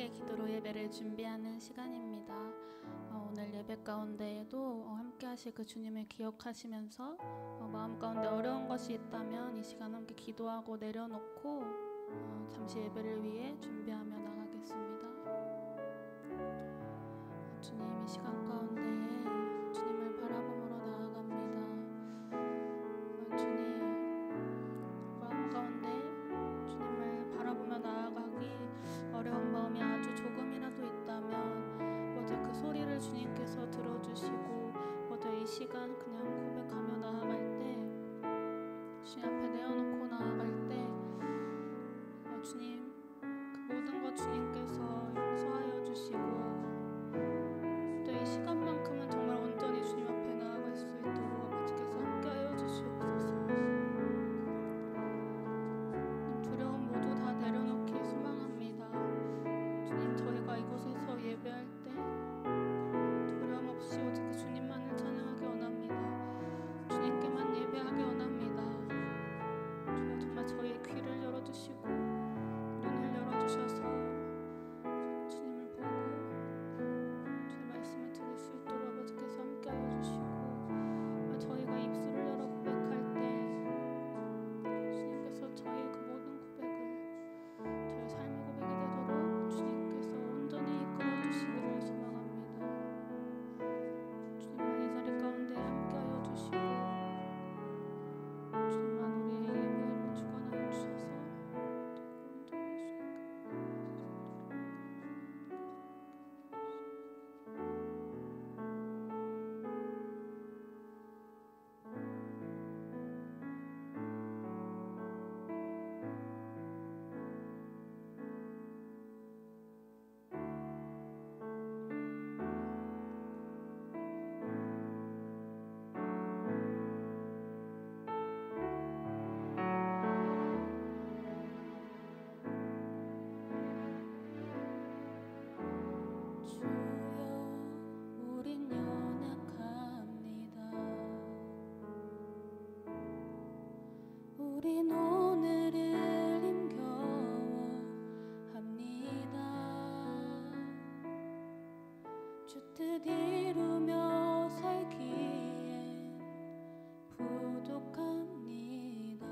함께 기도로 예배를 준비하는 시간입니다. 오늘 예배 가운데에도 함께 하실 그 주님을 기억하시면서 마음 가운데 어려운 것이 있다면 이 시간 함께 기도하고 내려놓고 잠시 예배를 위해 준비하며 나가겠습니다. 주님, 이 시간 가운데 주님을 바라보므로 나아갑니다. 주님, 마음 가운데 주님을 바라보며 나아가기 어려운 마음이 아주 조금이라도 있다면 먼저 그 소리를 주님께서 들어주시고 먼저 이 시간 그냥 고백하며 나아갈 때, 주님 앞에 내어놓고 나아갈 때 주님, 그 모든 것 주님께서 용서하여 주시고 또 이 시간만큼은 정말 온전히 주님 앞에 나아갈 수 있도록 아버지께서 함께하여 주시옵소서. 두려움 모두 다 내려놓기 소망합니다. 주님, 저희가 이곳에서 예배할 때 두려움 없이 오직 그 주님만을 찬양하기 원합니다. 주님께만 예배하기 원합니다. 주 정말 저희의 귀를 열어주시고 눈을 열어주셔서 주님을 보고 주의 말씀을 들을 수 있도록 아버지께서 함께하여 주시고, 저희가 입술을 열어 고백할 때 주님께서 저희의 그 모든 고백을 저희 삶의 고백이 되도록 주님께서 온전히 이끌어 주시기를 소망합니다. 주님만 이 자리 가운데 함께하여 주시고 주님만 우리의 예배를 주관하여 주셔서 온전히 우린 오늘을 힘겨워합니다. 주 뜻 이루며 살기엔 부족합니다.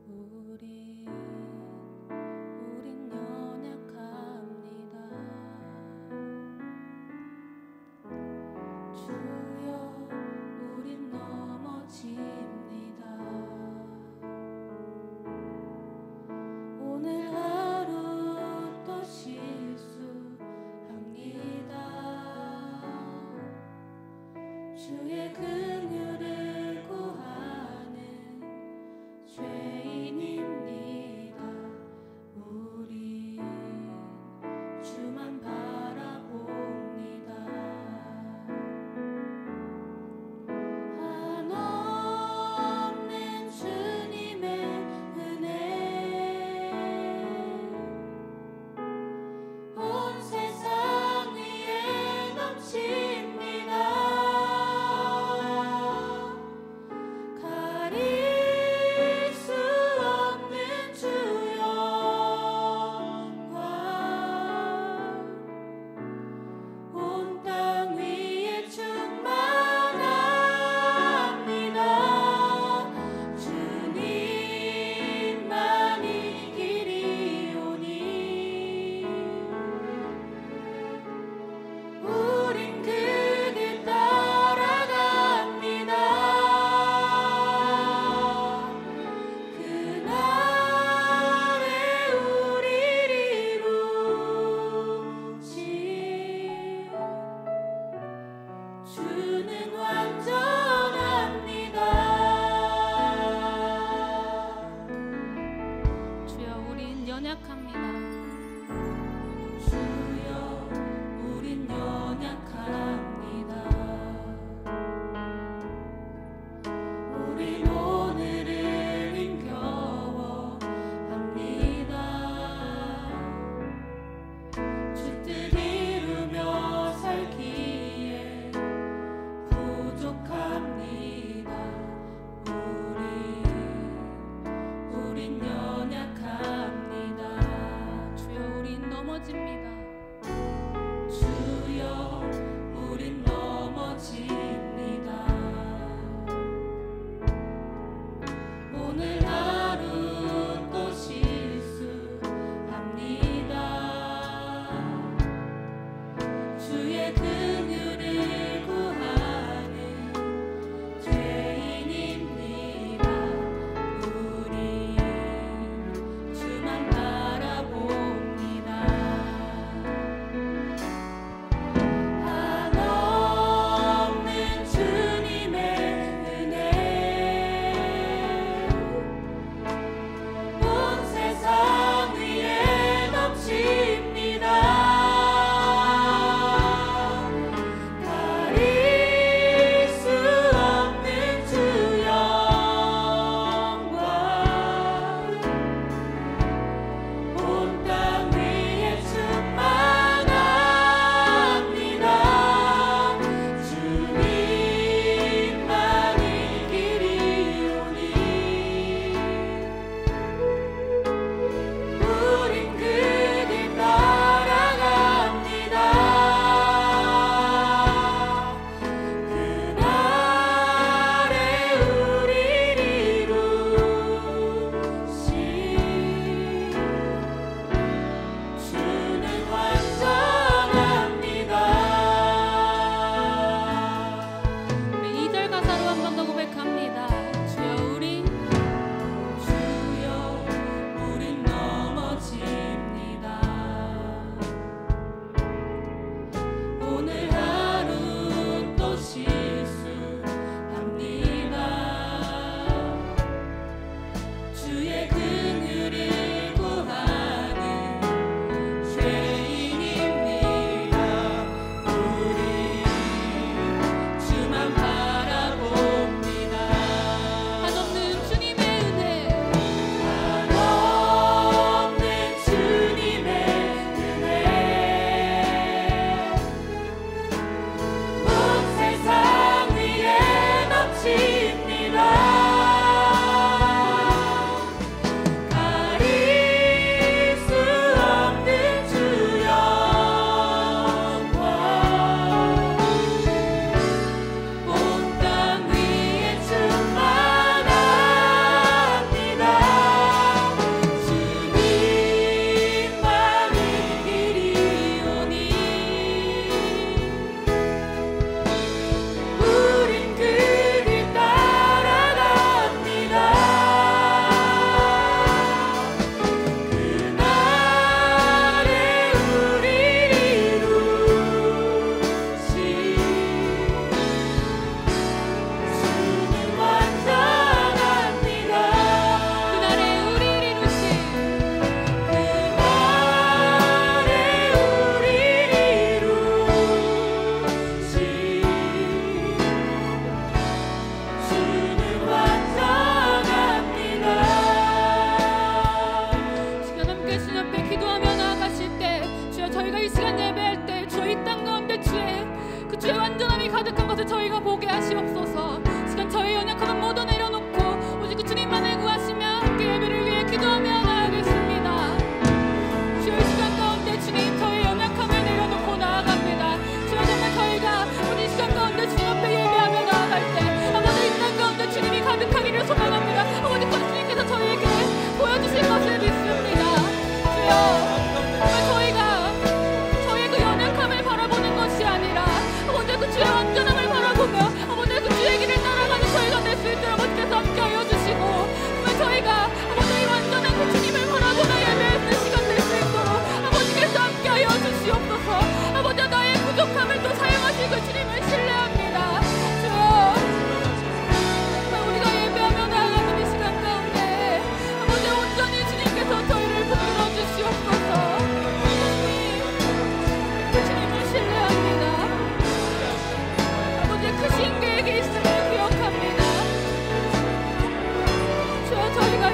우린 연약합니다. 주여, 우린 넘어집니다.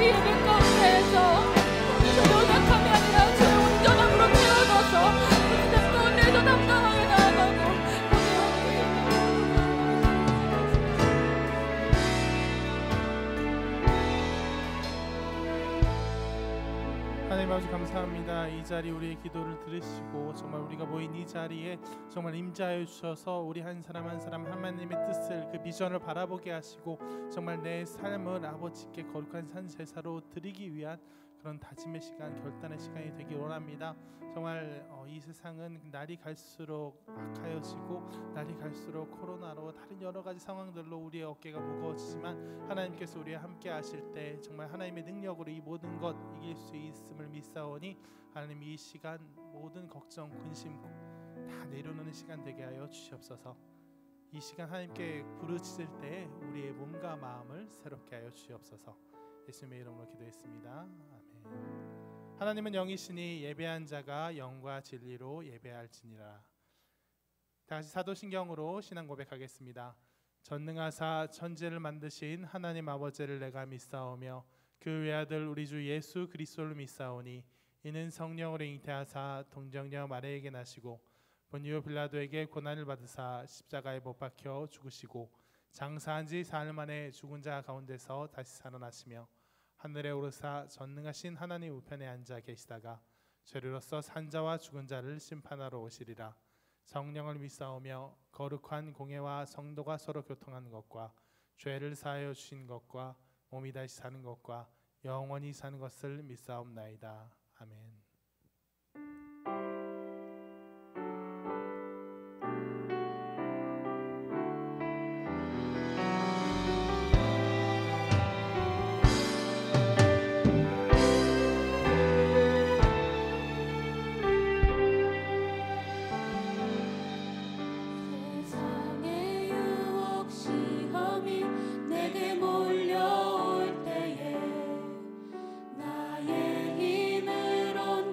우리 예배 가운데에서 저 연약함이 아니라 주의 온전함으로 채워져서 그 가운데에서 담당하게 나아가고 하나님 아버지 감사합니다. 이 자리 우리의 기도를 들으시고 정말 우리가 모인 이 자리에 정말 임재하여 주셔서 우리 한 사람 한 사람 하나님의 뜻을 그 비전을 바라보게 하시고 정말 내 삶을 아버지께 거룩한 산 제사로 드리기 위한 그런 다짐의 시간, 결단의 시간이 되길 원합니다. 정말 이 세상은 날이 갈수록 악하여지고 날이 갈수록 코로나로 다른 여러 가지 상황들로 우리의 어깨가 무거워지지만 하나님께서 우리와 함께 하실 때 정말 하나님의 능력으로 이 모든 것 이길 수 있음을 믿사오니 하나님 이 시간 모든 걱정, 근심 다 내려놓는 시간 되게 하여 주시옵소서. 이 시간 하나님께 부르짖을 때 우리의 몸과 마음을 새롭게 하여 주시옵소서. 예수님의 이름으로 기도했습니다. 아멘. 하나님은 영이시니 예배한 자가 영과 진리로 예배할지니라. 다시 사도신경으로 신앙 고백하겠습니다. 전능하사 천지를 만드신 하나님 아버지를 내가 믿사오며 그 외아들 우리 주 예수 그리스도를 믿사오니 이는 성령으로 잉태하사 동정녀 마리아에게 나시고 본요 빌라도에게 고난을 받으사 십자가에 못 박혀 죽으시고 장사한 지 사흘 만에 죽은 자 가운데서 다시 살아나시며 하늘에 오르사 전능하신 하나님 우편에 앉아 계시다가 죄로서 산 자와 죽은 자를 심판하러 오시리라. 성령을 믿사오며 거룩한 공회와 성도가 서로 교통하는 것과 죄를 사하여 주신 것과 몸이 다시 사는 것과 영원히 사는 것을 믿사옵나이다. 아멘. 나의 힘으론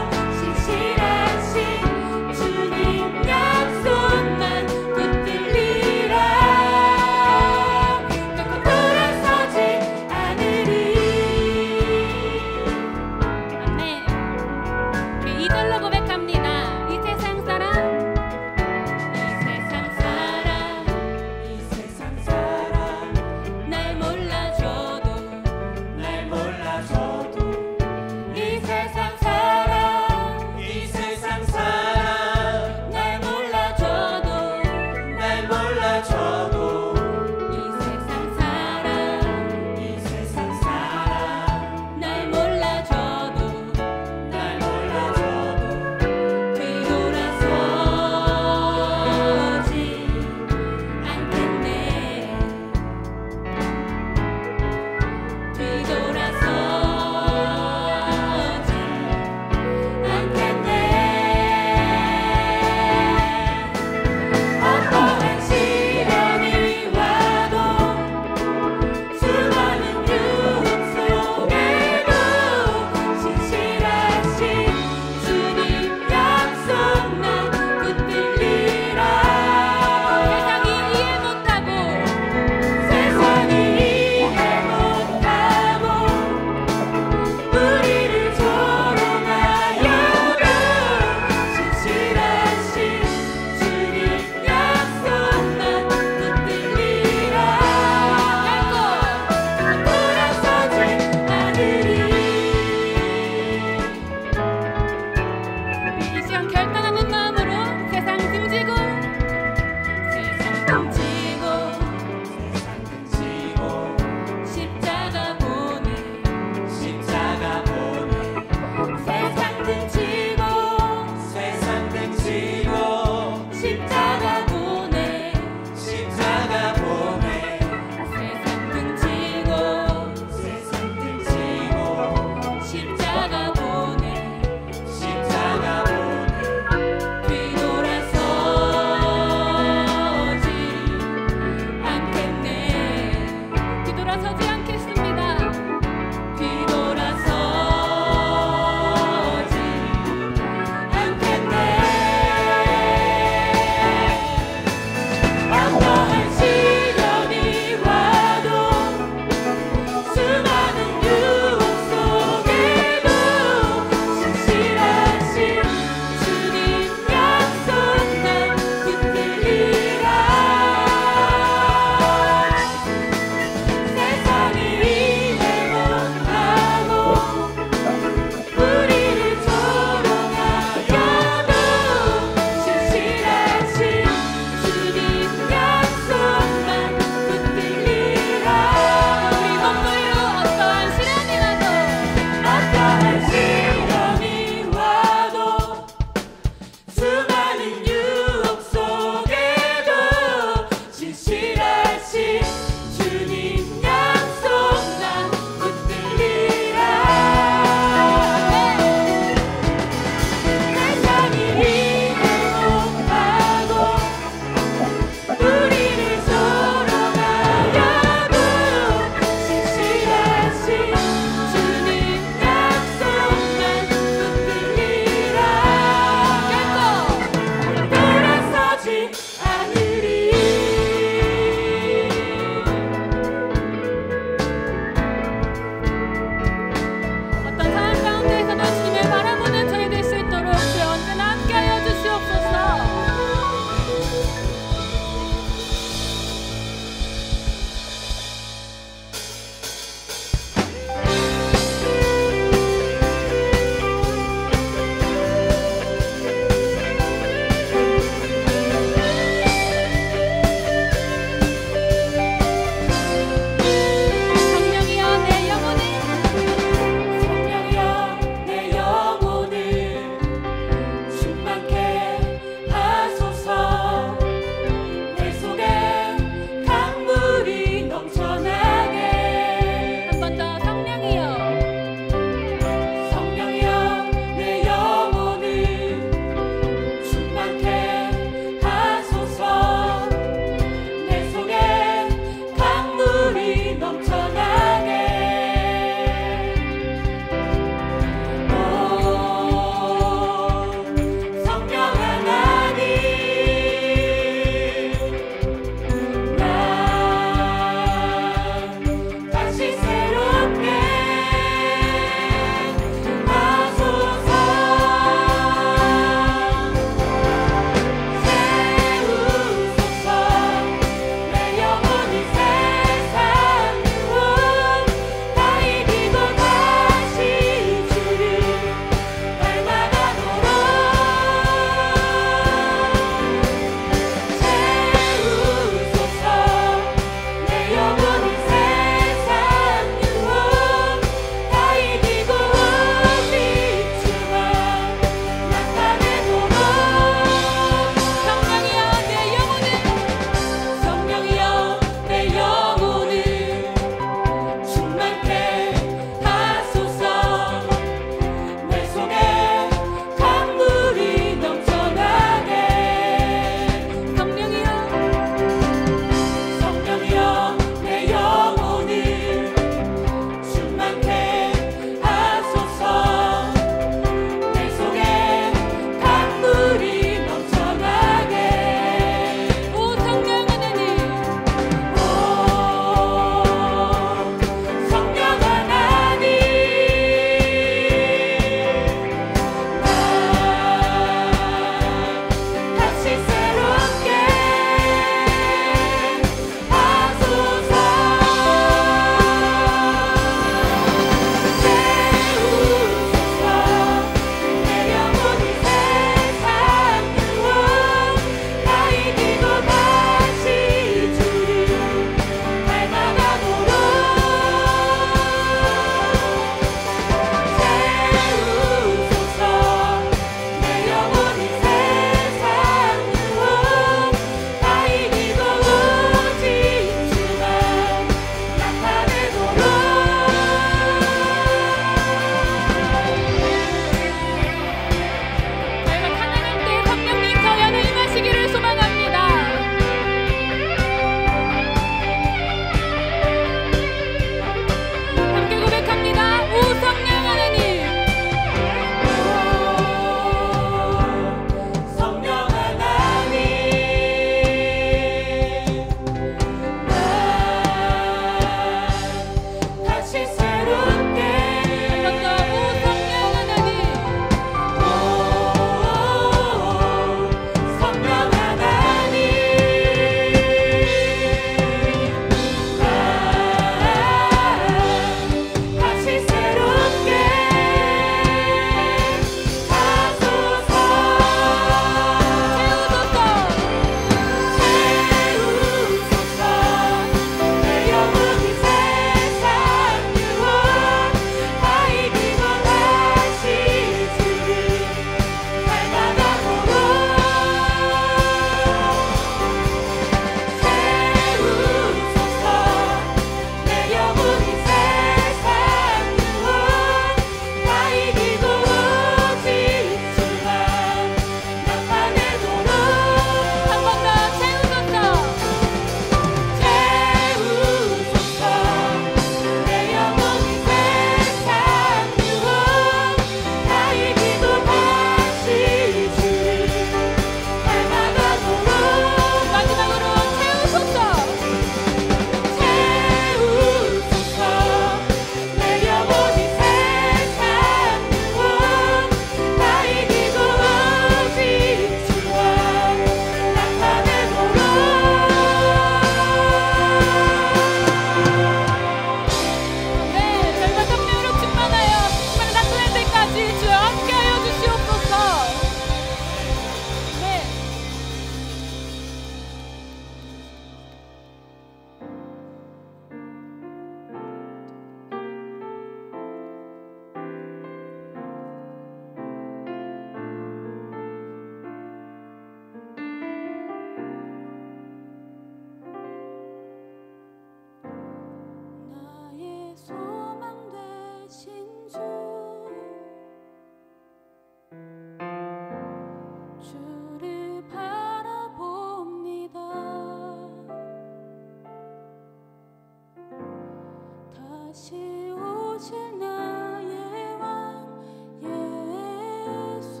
다시 오실 나의 왕 예수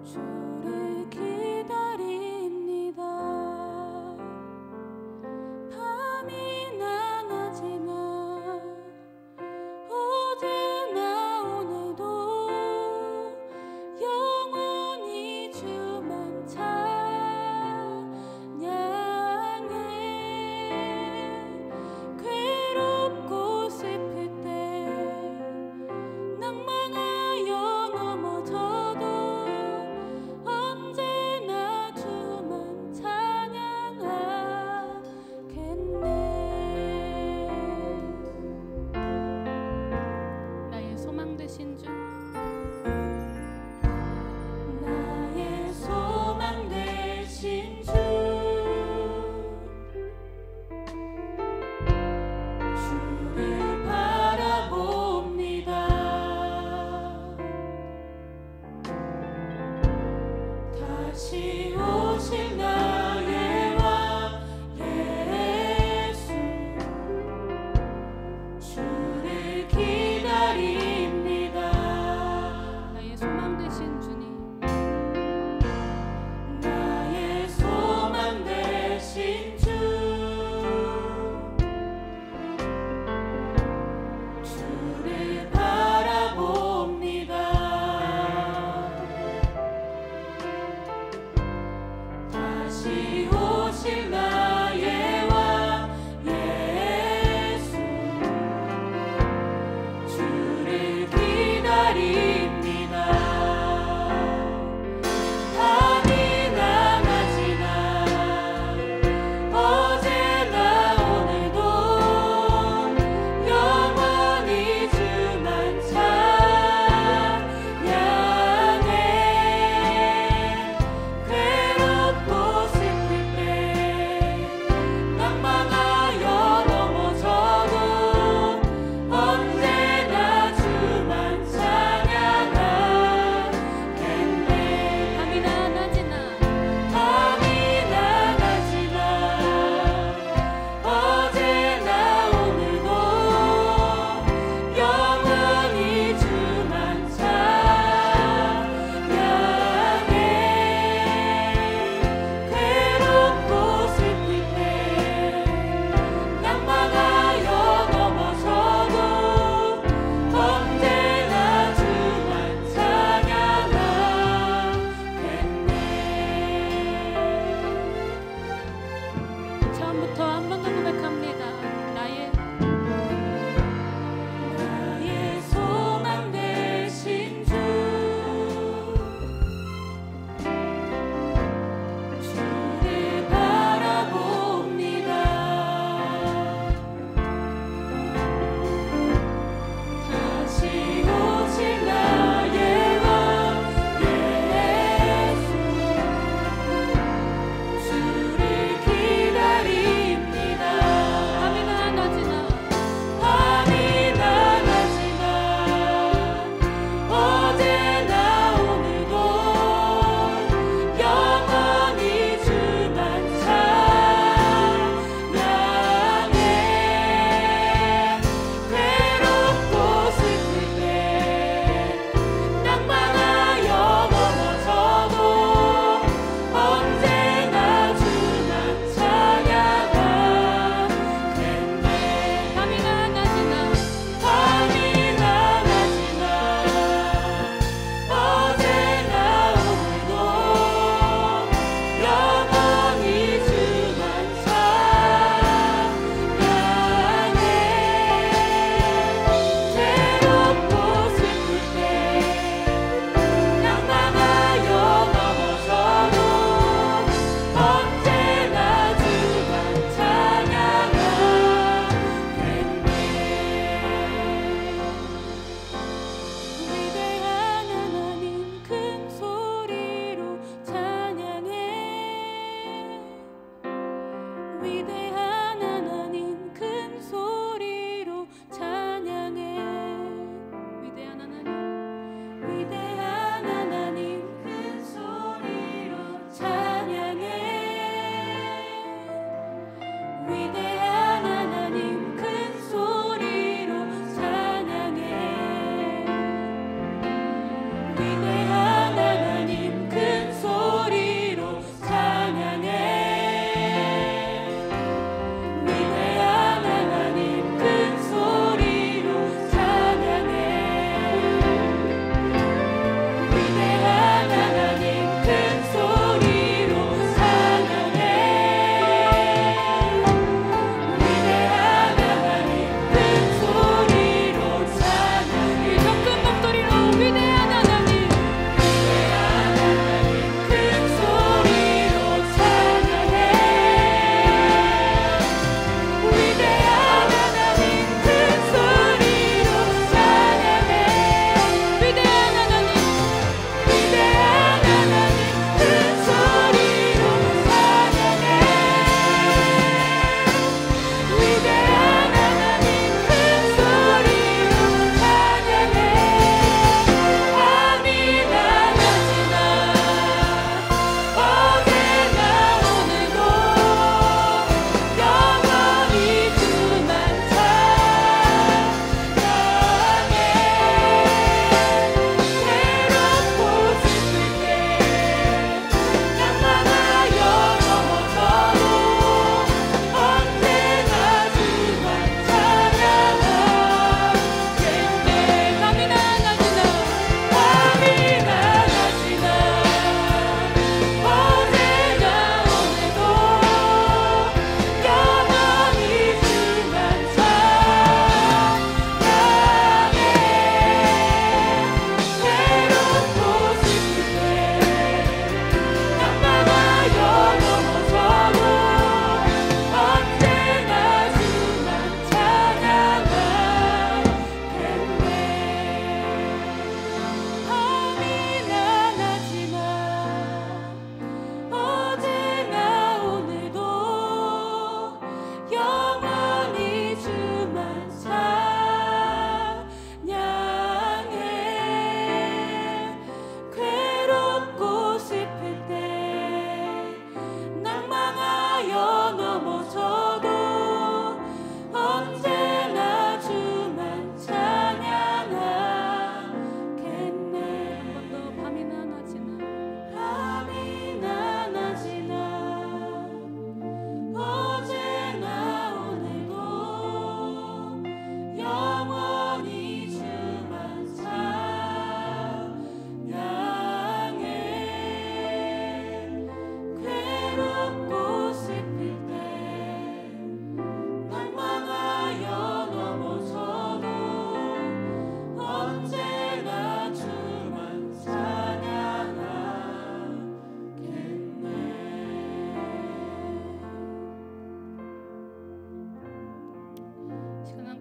주를 기다립니다. 밤이나 낮이나 어제나 오늘도 영원히 주만 찬양해. 괴롭고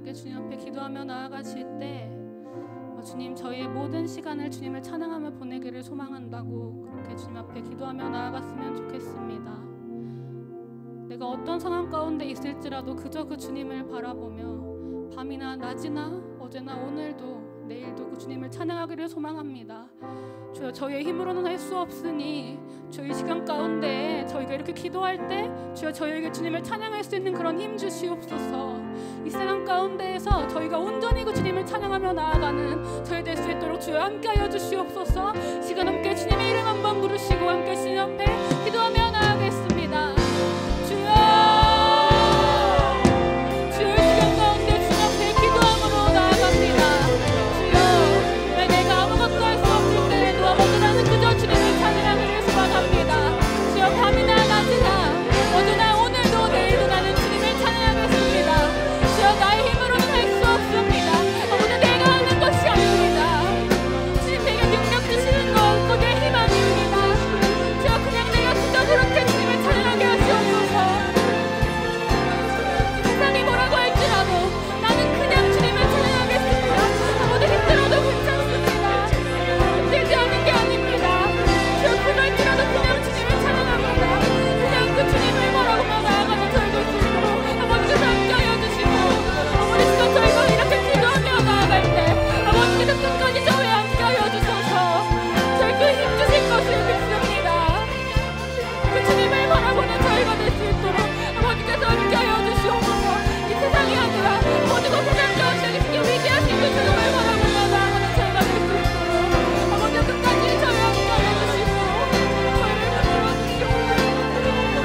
함께 주님 앞에 기도하며 나아가실 때 주님 저희의 모든 시간을 주님을 찬양하며 보내기를 소망한다고 그렇게 주님 앞에 기도하며 나아갔으면 좋겠습니다. 내가 어떤 상황 가운데 있을지라도 그저 그 주님을 바라보며 밤이나 낮이나 어제나 오늘도 내일도 그 주님을 찬양하기를 소망합니다. 주여 저희의 힘으로는 할 수 없으니 저희 시간 가운데 저희가 이렇게 기도할 때 주여 저희에게 주님을 찬양할 수 있는 그런 힘 주시옵소서. 이 세상 가운데에서 저희가 온전히 그 주님을 찬양하며 나아가는 저희 될 수 있도록 주여 함께하여 주시옵소서. 시간 함께 주님의 이름 한번 부르시고 함께 주님 앞에 기도하며 나아가겠습니다. 주여 주여 이 시간 가운데 주님 앞에 기도함으로 나아갑니다. 주여 내가 아무것도 할 수 없을 때에도 아버지라는 그저 주님을 찬양하기를 소망합니다. 주여 밤이나 낮이나 어제나 오늘도 내일도 나는 주님을 찬양하겠습니다. 주여 나의 힘으로는 할 수 없습니다. 아버지 내가 하는 것이 아닙니다. 주님 내게 능력 주시는 것 그게 희망입니다. 주여 그냥 내가 그저 그렇게 주님을 찬양하게 하시옵소서. 세상이 뭐라고 할지라도 나는 그냥 주님을 찬양하겠습니다. 아버지 힘들어도 괜찮습니다. 힘들지 않은 게 아닙니다. 주여 그럴지라도 그냥 주님을 찬양합니다. 그냥 그 주님을 바라보며 나아가는 저희 될 수 있도록 아버지께서 함께하여 주시고 아버지께서 저희가 이렇게 기도하며 나아갈 때 아버지께서 끝까지 저희 함께하여 주셔서 저희 그 힘 주실 것을 믿습니다. 그 주님을 바라보는 저희가 될 수 있도록 아버지께서 함께하여 주시옵소서. 이 세상이 아니라 모든 것을 잠재우시는 위대하신 그 주님을 바라보며 나아가는 저희가 될 수 있도록 아버지 끝까지 저희 함께하여 주시고 저희를 붙들어 주시옵소서.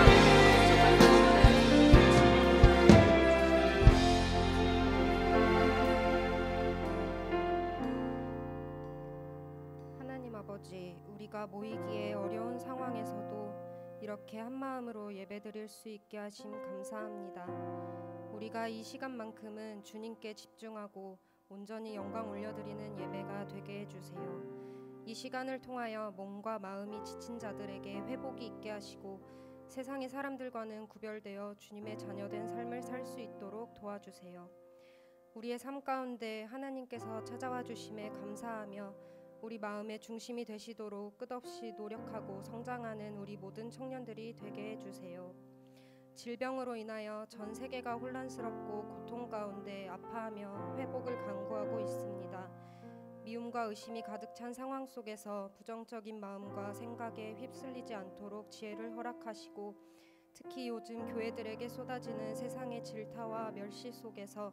하나님 아버지, 우리가 모이기에 어려운 상황에서도 이렇게 한 마음으로 예배드릴 수 있게 하심 감사합니다. 우리가 이 시간만큼은 주님께 집중하고 온전히 영광 올려드리는 예배가 되게 해주세요. 이 시간을 통하여 몸과 마음이 지친 자들에게 회복이 있게 하시고 세상의 사람들과는 구별되어 주님의 자녀된 삶을 살 수 있도록 도와주세요. 우리의 삶 가운데 하나님께서 찾아와 주심에 감사하며 우리 마음의 중심이 되시도록 끝없이 노력하고 성장하는 우리 모든 청년들이 되게 해주세요. 질병으로 인하여 전 세계가 혼란스럽고 고통 가운데 아파하며 회복을 간구하고 있습니다. 미움과 의심이 가득 찬 상황 속에서 부정적인 마음과 생각에 휩쓸리지 않도록 지혜를 허락하시고 특히 요즘 교회들에게 쏟아지는 세상의 질타와 멸시 속에서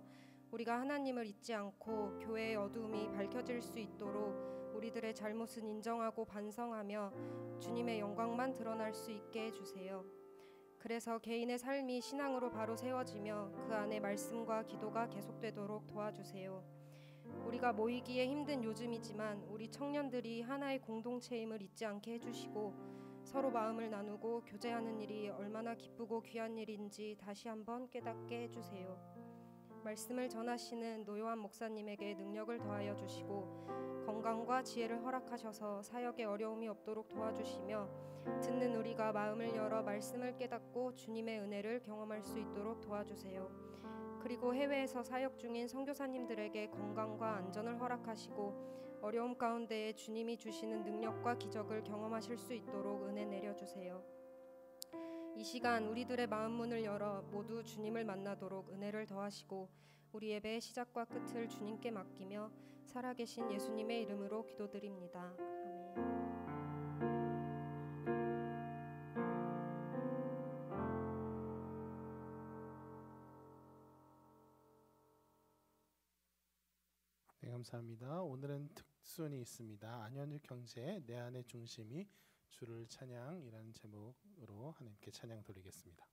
우리가 하나님을 잊지 않고 교회의 어두움이 밝혀질 수 있도록 우리들의 잘못은 인정하고 반성하며 주님의 영광만 드러날 수 있게 해주세요. 그래서 개인의 삶이 신앙으로 바로 세워지며 그 안에 말씀과 기도가 계속되도록 도와주세요. 우리가 모이기에 힘든 요즘이지만 우리 청년들이 하나의 공동체임을 잊지 않게 해주시고 서로 마음을 나누고 교제하는 일이 얼마나 기쁘고 귀한 일인지 다시 한번 깨닫게 해주세요. 말씀을 전하시는 노요한 목사님에게 능력을 더하여 주시고 건강과 지혜를 허락하셔서 사역에 어려움이 없도록 도와주시며 듣는 우리가 마음을 열어 말씀을 깨닫고 주님의 은혜를 경험할 수 있도록 도와주세요. 그리고 해외에서 사역 중인 선교사님들에게 건강과 안전을 허락하시고 어려움 가운데에 주님이 주시는 능력과 기적을 경험하실 수 있도록 은혜 내려주세요. 이 시간 우리들의 마음 문을 열어 모두 주님을 만나도록 은혜를 더하시고 우리 예배의 시작과 끝을 주님께 맡기며 살아계신 예수님의 이름으로 기도드립니다. 아멘. 네, 감사합니다. 오늘은 특순이 있습니다. 안현주 경제 내 안의 중심이 주를 찬양이라는 제목으로 하나님께 찬양 돌리겠습니다.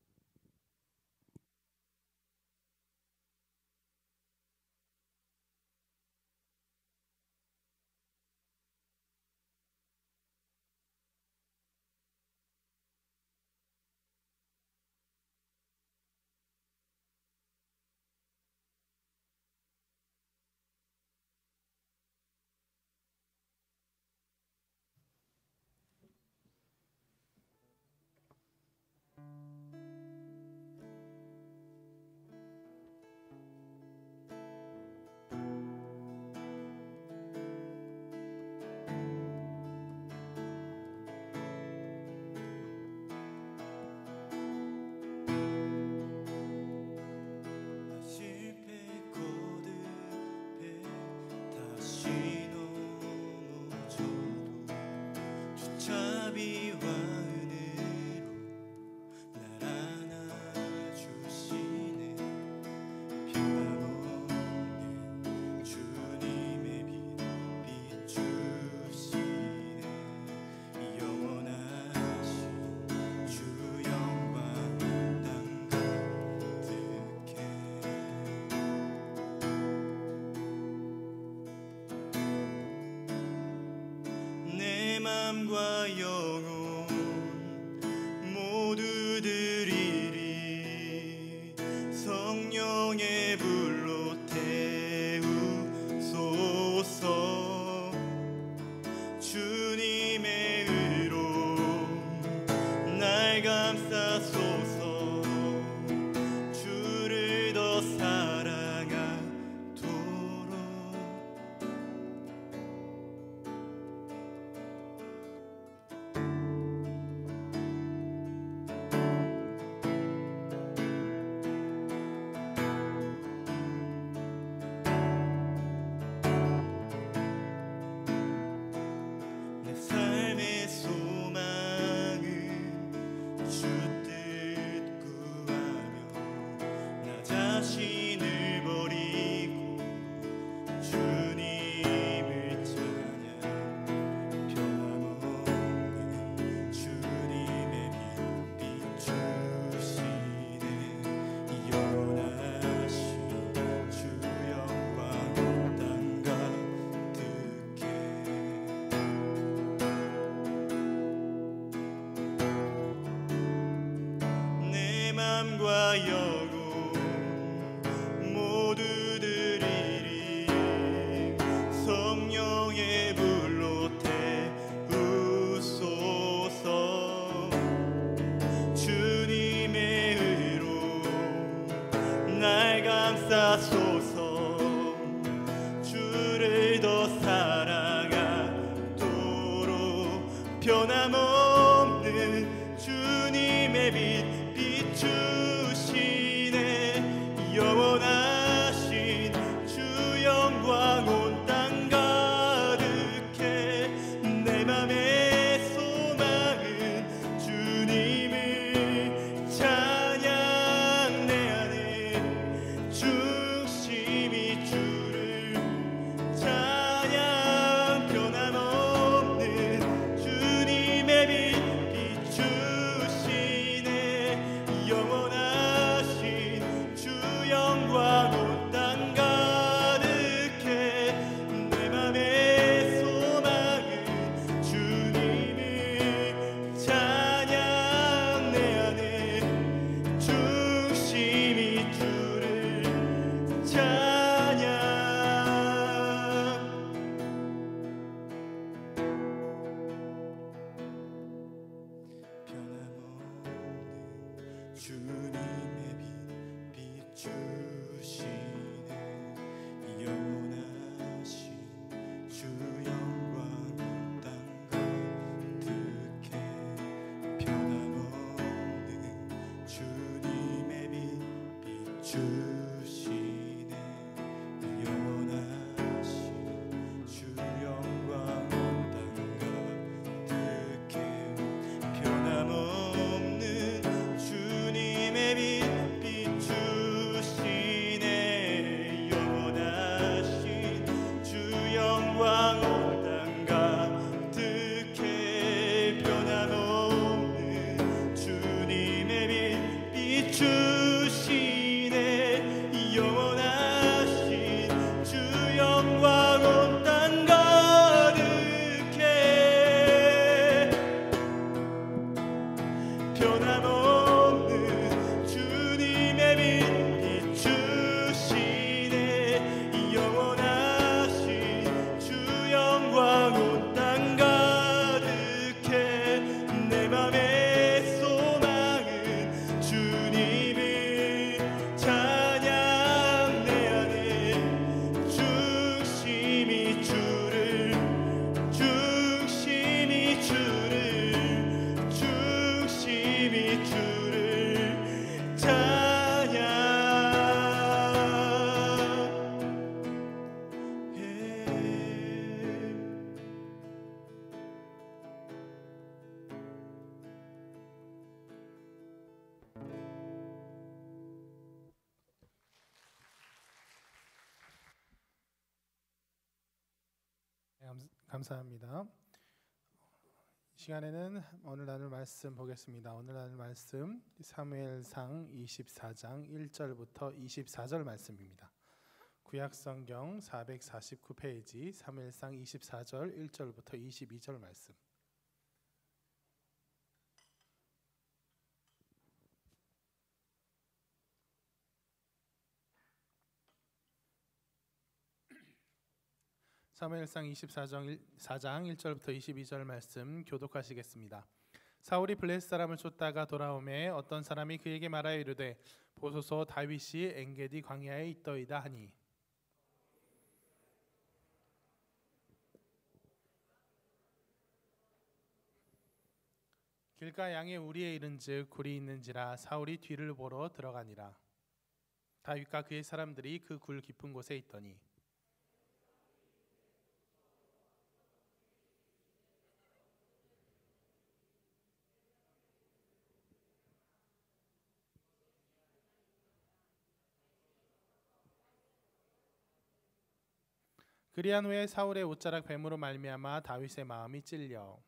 맘과 영혼 모두 드리리. 성령의 불로 태우소서. 주님의 의로 날 감싸소서. 주를 더 사랑하도록. 내 삶의 소망은 주 뜻 구하며 나 자신을 버리고 주님을 찬양. 변함없는 주님의 빛 비추시네. 영원하신 주 영광 땅 가득해. 내 맘과 영혼 모두 드리리. 성령의 불로 태우소서. 주님의 의로 날 감싸소서. 주를 더 사랑하도록. 변함없는 주님의 빛 비추시네. 영원하신 주 영광 온 땅 가득해. 내 맘의 소망은 주님을 찬양. 내 안에 중심이 주를 찬양. 변함없는 주님의 빛 비추시네. 영원하신 주 영광 온 땅 가득해. 내 맘의 소망은 주님을 찬양. 내 안에 중심이 주를 찬양. 변함없는 주님의 빛 비추시네. 영원하신 주 영광 땅 가득해. 변함없는 주님의 빛 비추시네. 영원하신 주 영광 땅 가득해. 변함없는 주님의 빛 비추시네. 영원하신 주 영광 온 땅 가득해. 변함없는 주님의 빛 비추시네. 영원하신 주 영광 온 땅 가득해. 변함없는 주님의 빛 비추시네. 영원하신 주 영광 온 땅 가득해. 내 맘의 소망은 주님을 찬양. 내 안에 중심이 주를 중심이 주를 찬양. 감사합니다. 이 시간에는 오늘 나눌 말씀 보겠습니다. 오늘 나눌 말씀 사무엘상 24장 1절부터 24절 말씀입니다. 구약성경 449페이지 사무엘상 24절 1절부터 22절 말씀. 사무엘상 24장 1절부터 22절 말씀 교독하시겠습니다. 사울이 블레셋 사람을 쫓다가 돌아오매 어떤 사람이 그에게 말하여 이르되 보소서 다윗이 엔게디 광야에 있더이다 하니 길가 양의 우리에 이른즉 굴이 있는지라 사울이 뒤를 보러 들어가니라. 다윗과 그의 사람들이 그 굴 깊은 곳에 있더니 그리한 후에 사울의 옷자락 뱀으로 말미암아 다윗의 마음이 찔려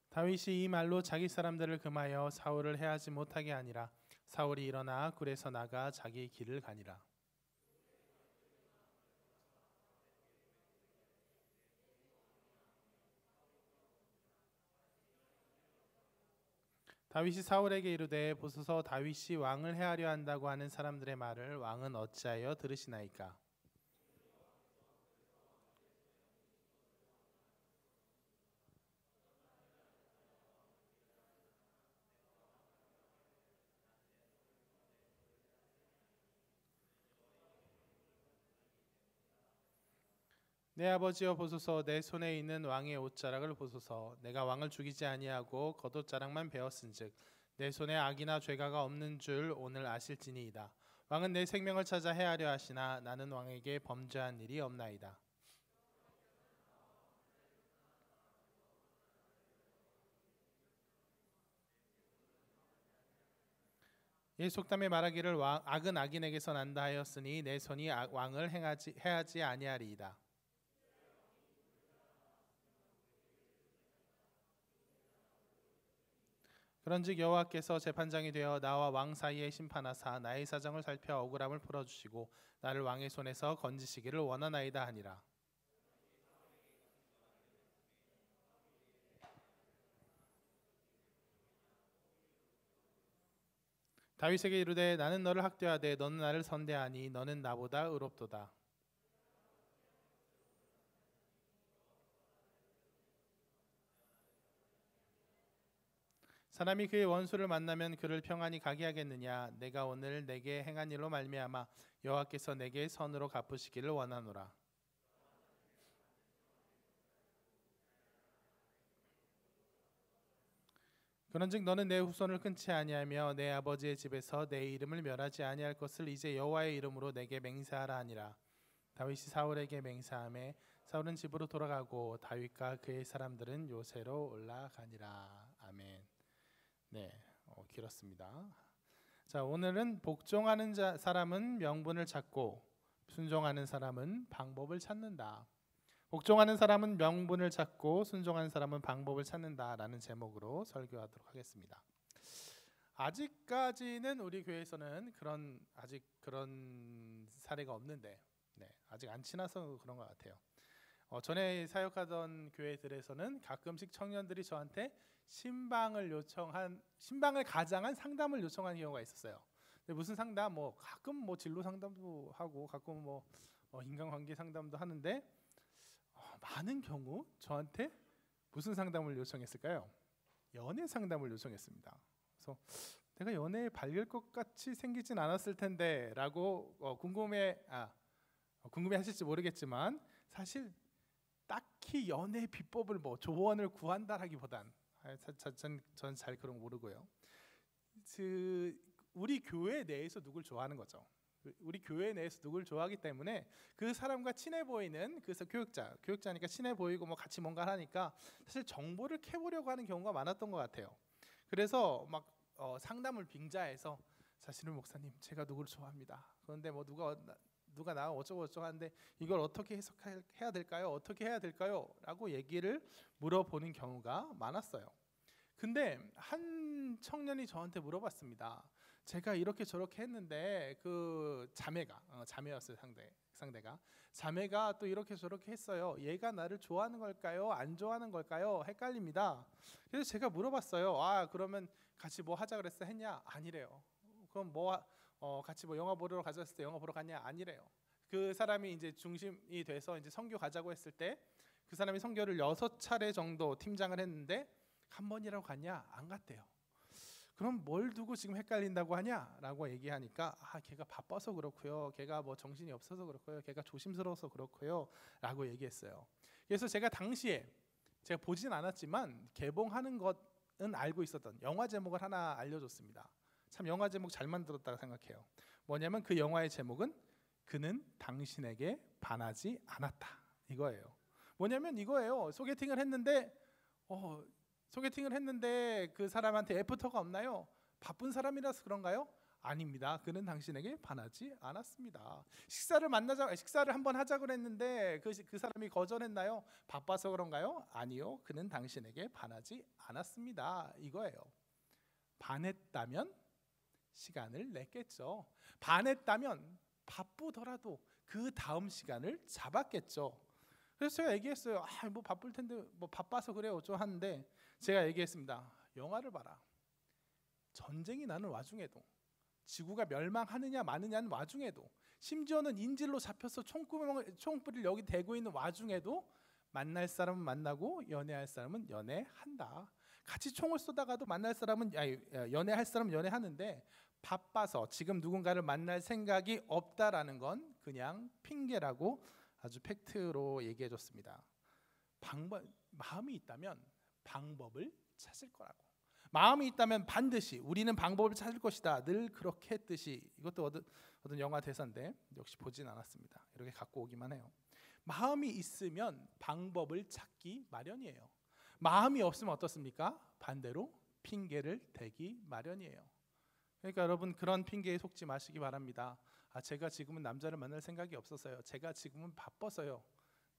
다윗이 이 말로 자기 사람들을 금하여 사울을 해하지 못하게 하니라. 사울이 일어나 굴에서 나가 자기 길을 가니라. 다윗이 사울에게 이르되 보소서 다윗이 왕을 해하려 한다고 하는 사람들의 말을 왕은 어찌하여 들으시나이까? 내 아버지여 보소서 내 손에 있는 왕의 옷자락을 보소서 내가 왕을 죽이지 아니하고 겉옷자락만 베었은즉 내 손에 악이나 죄가가 없는 줄 오늘 아실지니이다. 왕은 내 생명을 찾아 해하려 하시나 나는 왕에게 범죄한 일이 없나이다. 이 속담에 말하기를 악은 악인에게서 난다 하였으니 내 손이 왕을 해하지 아니하리이다. 그런즉 여호와께서 재판장이 되어 나와 왕 사이에 심판하사 나의 사정을 살펴 억울함을 풀어주시고 나를 왕의 손에서 건지시기를 원하나이다 하니라. 다윗에게 이르되 나는 너를 학대하되 너는 나를 선대하니 너는 나보다 의롭도다. 사람이 그의 원수를 만나면 그를 평안히 가게 하겠느냐? 내가 오늘 내게 행한 일로 말미암아 여호와께서 내게 선으로 갚으시기를 원하노라. 그런즉 너는 내 후손을 끊지 아니하며 내 아버지의 집에서 내 이름을 멸하지 아니할 것을 이제 여호와의 이름으로 내게 맹세하라 하니라. 다윗이 사울에게 맹세하매 사울은 집으로 돌아가고 다윗과 그의 사람들은 요새로 올라가니라. 아멘. 네, 길었습니다. 자, 오늘은 복종하는 사람은 명분을 찾고 순종하는 사람은 방법을 찾는다. 복종하는 사람은 명분을 찾고 순종하는 사람은 방법을 찾는다라는 제목으로 설교하도록 하겠습니다. 아직까지는 우리 교회에서는 아직 그런 사례가 없는데, 아직 안 지나서 그런 것 같아요. 전에 사역하던 교회들에서는 가끔씩 청년들이 저한테 신방을 가장한 상담을 요청하는 경우가 있었어요. 근데 무슨 상담? 가끔 진로 상담도 하고 가끔 인간관계 상담도 하는데 많은 경우 저한테 무슨 상담을 요청했을까요? 연애 상담을 요청했습니다. 그래서 내가 연애에 발릴 것 같이 생기진 않았을 텐데라고 궁금해하실지 모르겠지만 사실 딱히 연애 비법을 조언을 구한다라기보단 전 잘 그런 거 모르고요. 우리 교회 내에서 누굴 좋아하는 거죠. 우리 교회 내에서 누굴 좋아하기 때문에 그 사람과 친해 보이는 그래서 교육자니까 친해 보이고 같이 뭔가 하니까 사실 정보를 캐보려고 하는 경우가 많았던 것 같아요. 그래서 상담을 빙자해서 사실은 목사님 제가 누구를 좋아합니다. 그런데 누가 나 어쩌고 하는데 이걸 어떻게 해석해야 될까요? 어떻게 해야 될까요? 라고 얘기를 물어보는 경우가 많았어요. 근데 한 청년이 저한테 물어봤습니다. 제가 이렇게 저렇게 했는데 그 자매였어요. 상대가 자매가 또 이렇게 저렇게 했어요. 얘가 나를 좋아하는 걸까요? 안 좋아하는 걸까요? 헷갈립니다. 그래서 제가 물어봤어요. 그러면 같이 뭐 하자 그랬어? 했냐? 아니래요. 그럼 같이 뭐 영화 보러 가자 했을 때 영화 보러 갔냐? 아니래요. 그 사람이 이제 중심이 돼서 이제 선교 가자고 했을 때 그 사람이 선교를 6차례 정도 팀장을 했는데 한 번이라고 갔냐? 안 갔대요. 그럼 뭘 두고 지금 헷갈린다고 하냐라고 얘기하니까 걔가 바빠서 그렇고요. 걔가 뭐 정신이 없어서 그렇고요. 걔가 조심스러워서 그렇고요. 라고 얘기했어요. 그래서 제가 당시에 제가 보진 않았지만 개봉하는 것은 알고 있었던 영화 제목을 하나 알려줬습니다. 참 영화 제목 잘 만들었다고 생각해요. 뭐냐면 그 영화의 제목은 그는 당신에게 반하지 않았다 이거예요. 뭐냐면 이거예요. 소개팅을 했는데 그 사람한테 애프터가 없나요? 바쁜 사람이라서 그런가요? 아닙니다. 그는 당신에게 반하지 않았습니다. 식사를 한번 하자 그랬는데 그 사람이 거절했나요? 바빠서 그런가요? 아니요. 그는 당신에게 반하지 않았습니다. 이거예요. 반했다면 시간을 냈겠죠. 반했다면 바쁘더라도 그 다음 시간을 잡았겠죠. 그래서 제가 얘기했어요. 뭐 바쁠 텐데 뭐 바빠서 그래요. 좀 하는데 제가 얘기했습니다. 영화를 봐라. 전쟁이 나는 와중에도 지구가 멸망하느냐 마느냐는 와중에도 심지어는 인질로 잡혀서 총구를 여기 대고 있는 와중에도 만날 사람은 만나고 연애할 사람은 연애한다. 같이 총을 쏘다가도 연애할 사람은 연애하는데 바빠서 지금 누군가를 만날 생각이 없다라는 건 그냥 핑계라고 아주 팩트로 얘기해줬습니다. 마음이 있다면 방법을 찾을 거라고. 마음이 있다면 반드시 우리는 방법을 찾을 것이다. 늘 그렇게 했듯이. 이것도 어떤 영화 대사인데 역시 보진 않았습니다. 이렇게 갖고 오기만 해요. 마음이 있으면 방법을 찾기 마련이에요. 마음이 없으면 어떻습니까? 반대로 핑계를 대기 마련이에요. 그러니까 여러분 그런 핑계에 속지 마시기 바랍니다. 제가 지금은 남자를 만날 생각이 없어서요. 제가 지금은 바빠서요.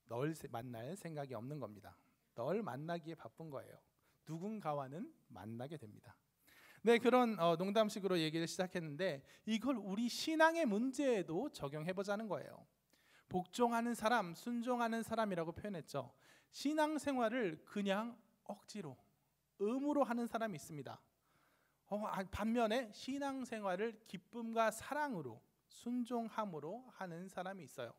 널 만날 생각이 없는 겁니다. 널 만나기에 바쁜 거예요. 누군가와는 만나게 됩니다. 네, 그런 농담식으로 얘기를 시작했는데 이걸 우리 신앙의 문제에도 적용해보자는 거예요. 복종하는 사람, 순종하는 사람이라고 표현했죠. 신앙생활을 그냥 억지로, 의무로 하는 사람이 있습니다. 반면에 신앙생활을 기쁨과 사랑으로, 순종함으로 하는 사람이 있어요.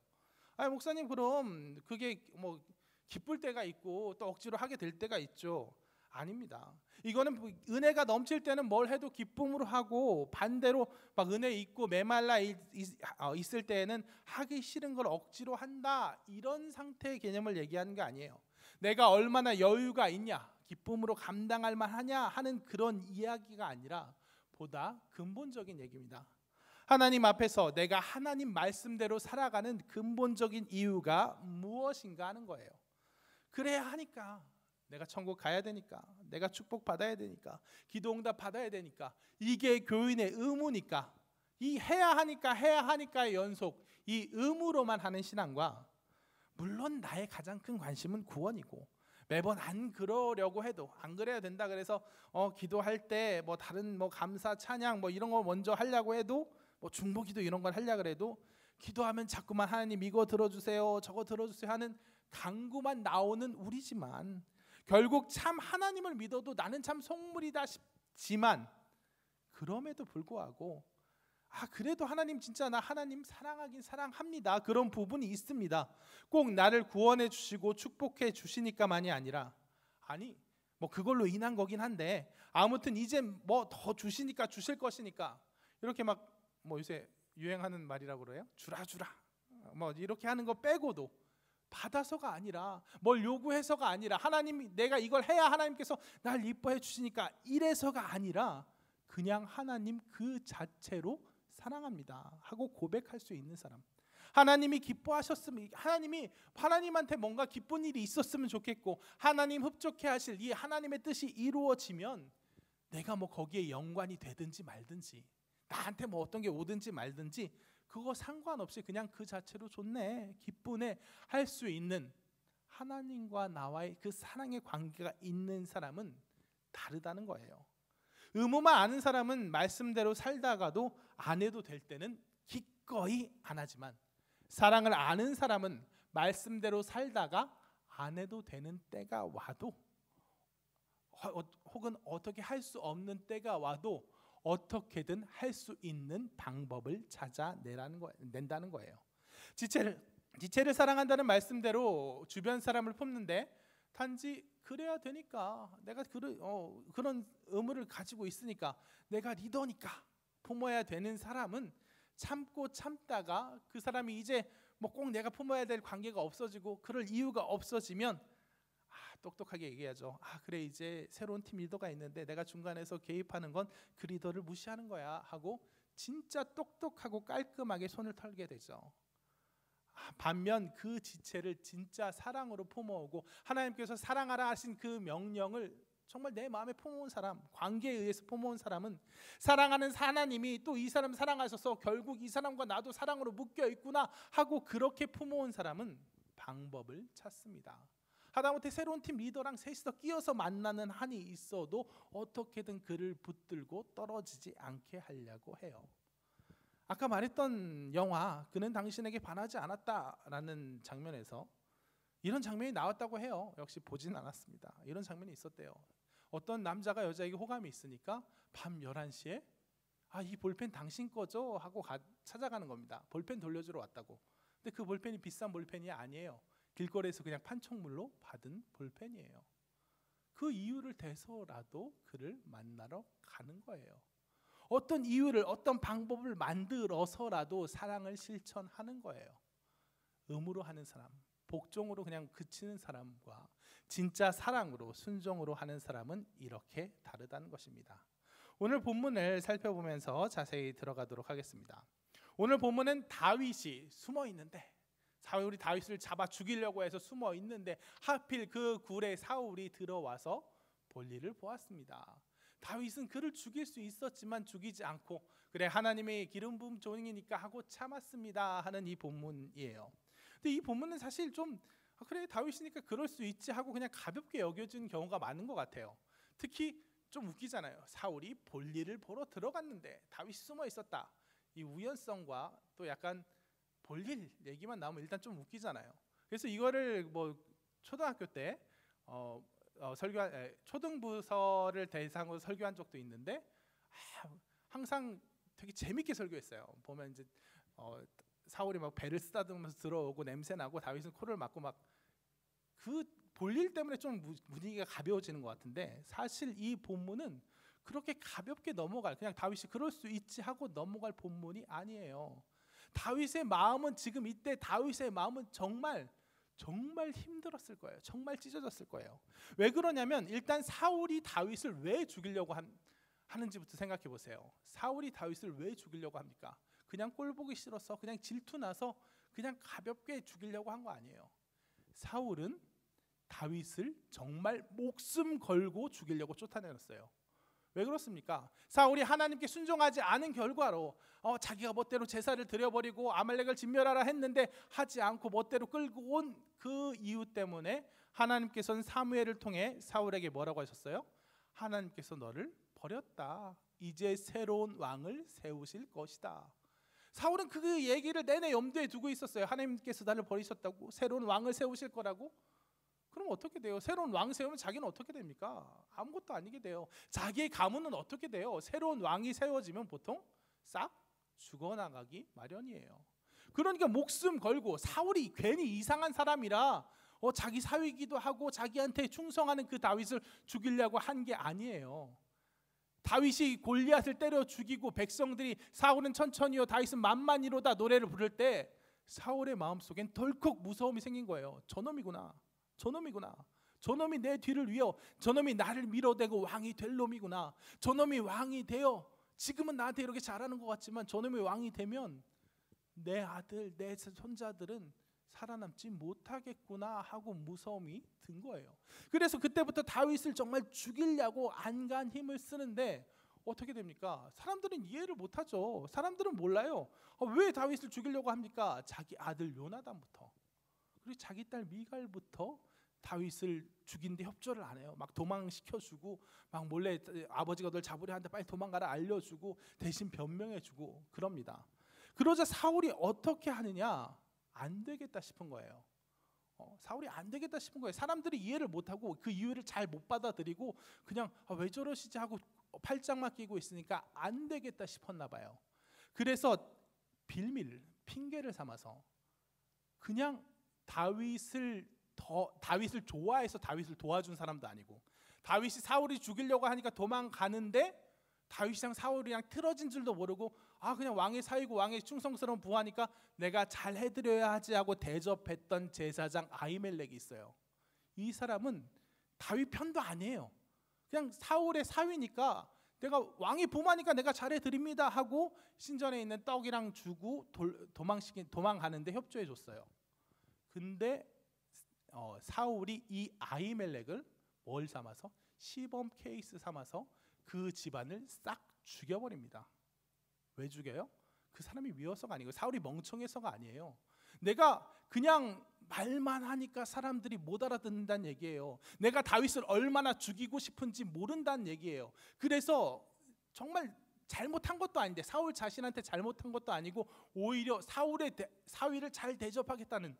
목사님 그럼 그게 뭐 기쁠 때가 있고 또 억지로 하게 될 때가 있죠. 아닙니다. 이거는 은혜가 넘칠 때는 뭘 해도 기쁨으로 하고 반대로 막 은혜 있고 메말라 있을 때에는 하기 싫은 걸 억지로 한다. 이런 상태의 개념을 얘기하는 게 아니에요. 내가 얼마나 여유가 있냐, 기쁨으로 감당할 만하냐 하는 그런 이야기가 아니라 보다 근본적인 얘기입니다. 하나님 앞에서 내가 하나님 말씀대로 살아가는 근본적인 이유가 무엇인가 하는 거예요. 그래야 하니까, 내가 천국 가야 되니까, 내가 축복 받아야 되니까, 기도 응답 받아야 되니까, 이게 교인의 의무니까, 이 해야 하니까의 연속, 이 의무로만 하는 신앙과 물론 나의 가장 큰 관심은 구원이고 매번 안 그러려고 해도 안 그래야 된다 그래서 기도할 때 뭐 다른 뭐 감사 찬양 뭐 이런 거 먼저 하려고 해도 뭐 중보기도 이런 걸 하려고 해도 기도하면 자꾸만 하나님 이거 들어주세요 저거 들어주세요 하는 간구만 나오는 우리지만 결국 참 하나님을 믿어도 나는 참 속물이다 싶지만 그럼에도 불구하고 그래도 하나님 진짜 나 하나님 사랑하긴 사랑합니다. 그런 부분이 있습니다. 꼭 나를 구원해 주시고 축복해 주시니까만이 아니라 뭐 그걸로 인한 거긴 한데 아무튼 이제 뭐 더 주시니까 주실 것이니까 이렇게 막 뭐 요새 유행하는 말이라고 그래요? 주라 뭐 이렇게 하는 거 빼고도 받아서가 아니라 뭘 요구해서가 아니라 하나님이 내가 이걸 해야 하나님께서 날 이뻐해 주시니까 이래서가 아니라 그냥 하나님 그 자체로 사랑합니다 하고 고백할 수 있는 사람. 하나님이 기뻐하셨으면 하나님한테 뭔가 기쁜 일이 있었으면 좋겠고 하나님 흡족해 하실 이 하나님의 뜻이 이루어지면 내가 뭐 거기에 연관이 되든지 말든지 나한테 뭐 어떤 게 오든지 말든지 그거 상관없이 그냥 그 자체로 좋네 기쁘네 할 수 있는 하나님과 나와의 그 사랑의 관계가 있는 사람은 다르다는 거예요. 의무만 아는 사람은 말씀대로 살다가도 안 해도 될 때는 기꺼이 안 하지만, 사랑을 아는 사람은 말씀대로 살다가 안 해도 되는 때가 와도, 혹은 어떻게 할 수 없는 때가 와도 어떻게든 할 수 있는 방법을 낸다는 거예요. 지체를 사랑한다는 말씀대로 주변 사람을 품는데, 단지 그래야 되니까, 내가 그런 의무를 가지고 있으니까, 내가 리더니까 품어야 되는 사람은 참고 참다가 그 사람이 이제 뭐 꼭 내가 품어야 될 관계가 없어지고 그럴 이유가 없어지면 똑똑하게 얘기하죠. 그래, 이제 새로운 팀 리더가 있는데 내가 중간에서 개입하는 건 그 리더를 무시하는 거야 하고 진짜 똑똑하고 깔끔하게 손을 털게 되죠. 반면 그 지체를 진짜 사랑으로 품어오고 하나님께서 사랑하라 하신 그 명령을 정말 내 마음에 품어온 사람, 관계에 의해서 품어온 사람은, 사랑하는 하나님이 또 이 사람 사랑하셔서 결국 이 사람과 나도 사랑으로 묶여 있구나 하고 그렇게 품어온 사람은 방법을 찾습니다. 하다못해 새로운 팀 리더랑 셋이서 끼어서 만나는 한이 있어도 어떻게든 그를 붙들고 떨어지지 않게 하려고 해요. 아까 말했던 영화 그는 당신에게 반하지 않았다라는 장면에서 이런 장면이 나왔다고 해요. 역시 보진 않았습니다. 이런 장면이 있었대요. 어떤 남자가 여자에게 호감이 있으니까 밤 11시에 이 볼펜 당신 거죠? 하고 찾아가는 겁니다. 볼펜 돌려주러 왔다고. 근데 그 볼펜이 비싼 볼펜이 아니에요. 길거리에서 그냥 판촉물로 받은 볼펜이에요. 그 이유를 대서라도 그를 만나러 가는 거예요. 어떤 이유를, 어떤 방법을 만들어서라도 사랑을 실천하는 거예요. 의무로 하는 사람, 복종으로 그냥 그치는 사람과 진짜 사랑으로, 순종으로 하는 사람은 이렇게 다르다는 것입니다. 오늘 본문을 살펴보면서 자세히 들어가도록 하겠습니다. 오늘 본문은 다윗이 숨어 있는데, 사울이 다윗을 잡아 죽이려고 해서 숨어 있는데 하필 그 굴에 사울이 들어와서 볼일을 보았습니다. 다윗은 그를 죽일 수 있었지만 죽이지 않고, 그래 하나님의 기름 부음 종이니까 하고 참았습니다 하는 이 본문이에요. 근데 이 본문은 사실 좀 그래 다윗이니까 그럴 수 있지 하고 그냥 가볍게 여겨진 경우가 많은 것 같아요. 특히 좀 웃기잖아요. 사울이 볼일을 보러 들어갔는데 다윗이 숨어 있었다. 이 우연성과 또 약간 볼일 얘기만 나오면 일단 좀 웃기잖아요. 그래서 이거를 뭐 초등학교 때 초등부서를 대상으로 설교한 적도 있는데 항상 되게 재밌게 설교했어요. 보면 이제 사울이 막 배를 쓰다듬으면서 들어오고 냄새 나고 다윗은 코를 막고 막 그 볼일 때문에 좀 분위기가 가벼워지는 것 같은데, 사실 이 본문은 그렇게 가볍게 넘어갈, 그냥 다윗이 그럴 수 있지 하고 넘어갈 본문이 아니에요. 다윗의 마음은 지금 이때 다윗의 마음은 정말 힘들었을 거예요. 정말 찢어졌을 거예요. 왜 그러냐면 일단 사울이 다윗을 왜 죽이려고 하는지부터 생각해 보세요. 사울이 다윗을 왜 죽이려고 합니까? 그냥 꼴 보기 싫어서, 그냥 질투나서 그냥 가볍게 죽이려고 한 거 아니에요. 사울은 다윗을 정말 목숨 걸고 죽이려고 쫓아내었어요. 왜 그렇습니까? 사울이 하나님께 순종하지 않은 결과로 자기가 멋대로 제사를 드려버리고 아말렉을 진멸하라 했는데 하지 않고 멋대로 끌고 온 그 이유 때문에 하나님께서는 사무엘을 통해 사울에게 뭐라고 하셨어요? 하나님께서 너를 버렸다. 이제 새로운 왕을 세우실 것이다. 사울은 그 얘기를 내내 염두에 두고 있었어요. 하나님께서 나를 버리셨다고, 새로운 왕을 세우실 거라고. 그럼 어떻게 돼요? 새로운 왕 세우면 자기는 어떻게 됩니까? 아무것도 아니게 돼요. 자기의 가문은 어떻게 돼요? 새로운 왕이 세워지면 보통 싹 죽어나가기 마련이에요. 그러니까 목숨 걸고, 사울이 괜히 이상한 사람이라 자기 사위기도 하고 자기한테 충성하는 그 다윗을 죽이려고 한 게 아니에요. 다윗이 골리앗을 때려 죽이고 백성들이 사울은 천천히요 다윗은 만만히로다 노래를 부를 때 사울의 마음속엔 덜컥 무서움이 생긴 거예요. 저놈이구나. 저놈이 내 뒤를 위어, 저놈이 나를 밀어대고 왕이 될 놈이구나. 저놈이 왕이 되어 지금은 나한테 이렇게 잘하는 것 같지만 저놈이 왕이 되면 내 아들, 내 손자들은 살아남지 못하겠구나 하고 무서움이 든 거예요. 그래서 그때부터 다윗을 정말 죽이려고 안간 힘을 쓰는데 어떻게 됩니까? 사람들은 이해를 못하죠. 사람들은 몰라요. 왜 다윗을 죽이려고 합니까? 자기 아들 요나단부터, 그리고 자기 딸 미갈부터 다윗을 죽인데 협조를 안 해요. 막 도망시켜주고 막 몰래 아버지가 널 잡으려 하는데 빨리 도망가라 알려주고 대신 변명해주고 그럽니다. 그러자 사울이 어떻게 하느냐? 안 되겠다 싶은 거예요. 사울이 안 되겠다 싶은 거예요. 사람들이 이해를 못하고 그 이유를 잘 못 받아들이고 그냥 왜 저러시지 하고 팔짱만 끼고 있으니까 안 되겠다 싶었나 봐요. 그래서 핑계를 삼아서 그냥 다윗을 좋아해서 다윗을 도와준 사람도 아니고, 다윗이 사울이 죽이려고 하니까 도망가는데 다윗이랑 사울이랑 틀어진 줄도 모르고 그냥 왕의 사위고 왕의 충성스러운 부하니까 내가 잘 해드려야 하지 하고 대접했던 제사장 아히멜렉이 있어요. 이 사람은 다윗 편도 아니에요. 그냥 사울의 사위니까 내가 왕의 부마니까 내가 잘해드립니다 하고 신전에 있는 떡이랑 주고 도망가는데 협조해 줬어요. 근데 사울이 이 아히멜렉을 뭘 삼아서? 시범 케이스 삼아서 그 집안을 싹 죽여버립니다. 왜 죽여요? 그 사람이 위해서가 아니고 사울이 멍청해서가 아니에요. 내가 그냥 말만 하니까 사람들이 못 알아듣는다는 얘기예요. 내가 다윗을 얼마나 죽이고 싶은지 모른다는 얘기예요. 그래서 정말 잘못한 것도 아닌데, 사울 자신한테 잘못한 것도 아니고 오히려 사울의 사위를 잘 대접하겠다는,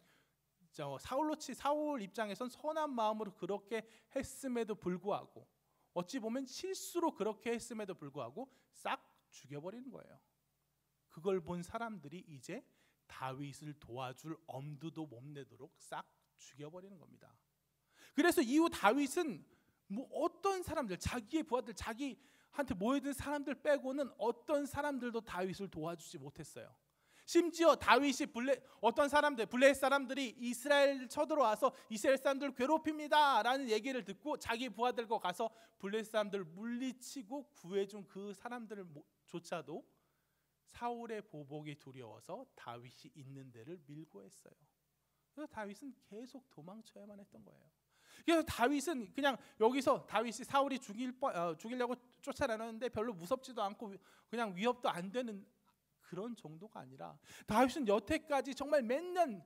사울 입장에선 선한 마음으로 그렇게 했음에도 불구하고, 어찌 보면 실수로 그렇게 했음에도 불구하고 싹 죽여버리는 거예요. 그걸 본 사람들이 이제 다윗을 도와줄 엄두도 못 내도록 싹 죽여버리는 겁니다. 그래서 이후 다윗은 어떤 사람들, 자기의 부하들, 자기한테 모여든 사람들 빼고는 어떤 사람들도 다윗을 도와주지 못했어요. 심지어 다윗이 블레셋 사람들이 이스라엘 쳐들어와서 이스라엘 사람들을 괴롭힙니다 라는 얘기를 듣고 자기 부하들과 가서 블레셋 사람들을 물리치고 구해준 그 사람들조차도 사울의 보복이 두려워서 다윗이 있는 데를 밀고 했어요. 그래서 다윗은 계속 도망쳐야만 했던 거예요. 그래서 다윗은 그냥 여기서 다윗이 사울이 죽이려고 쫓아내는데 별로 무섭지도 않고 그냥 위협도 안 되는 그런 정도가 아니라, 다윗은 여태까지 정말 몇 년,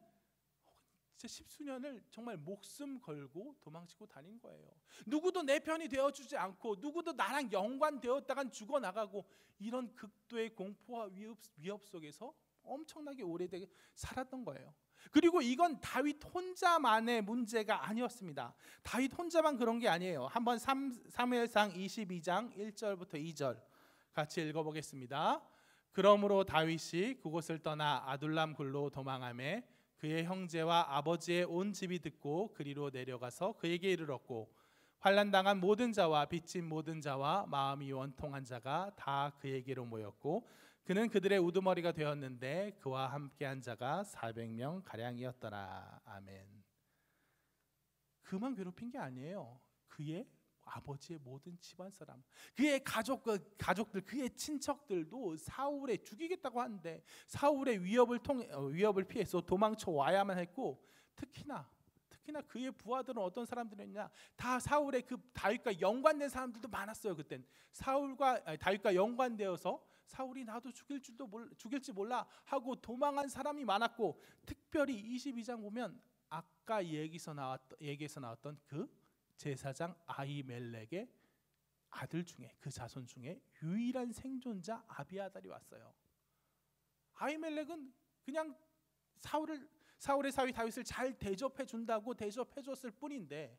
진짜 십수년을 정말 목숨 걸고 도망치고 다닌 거예요. 누구도 내 편이 되어주지 않고 누구도 나랑 연관되었다간 죽어나가고, 이런 극도의 공포와 위협 속에서 엄청나게 오래되게 살았던 거예요. 그리고 이건 다윗 혼자만의 문제가 아니었습니다. 다윗 혼자만 그런 게 아니에요. 한번 사무엘상 22장 1절부터 2절 같이 읽어보겠습니다. 그러므로 다윗이 그곳을 떠나 아둘람 굴로 도망하매 그의 형제와 아버지의 온 집이 듣고 그리로 내려가서 그에게 이르렀고, 환난당한 모든 자와 빚진 모든 자와 마음이 원통한 자가 다 그에게로 모였고, 그는 그들의 우두머리가 되었는데 그와 함께한 자가 400명 가량이었더라. 아멘. 그만 괴롭힌 게 아니에요. 그의 아버지의 모든 집안 사람, 그의 가족들, 그의 친척들도 사울에 죽이겠다고 하는데 사울의 위협을 피해서 도망쳐 와야만 했고, 특히나 그의 부하들은 어떤 사람들이었냐? 다 사울의 그 다윗과 연관된 사람들도 많았어요. 그땐 다윗과 연관되어서 사울이 나도 죽일지 몰라 하고 도망한 사람이 많았고, 특별히 22장 보면 아까 얘기에서 나왔던 그 제사장 아히멜렉의 아들 중에, 그 자손 중에 유일한 생존자 아비아달이 왔어요. 아히멜렉은 그냥 사울의 사위 다윗을 잘 대접해 준다고 대접해 줬을 뿐인데,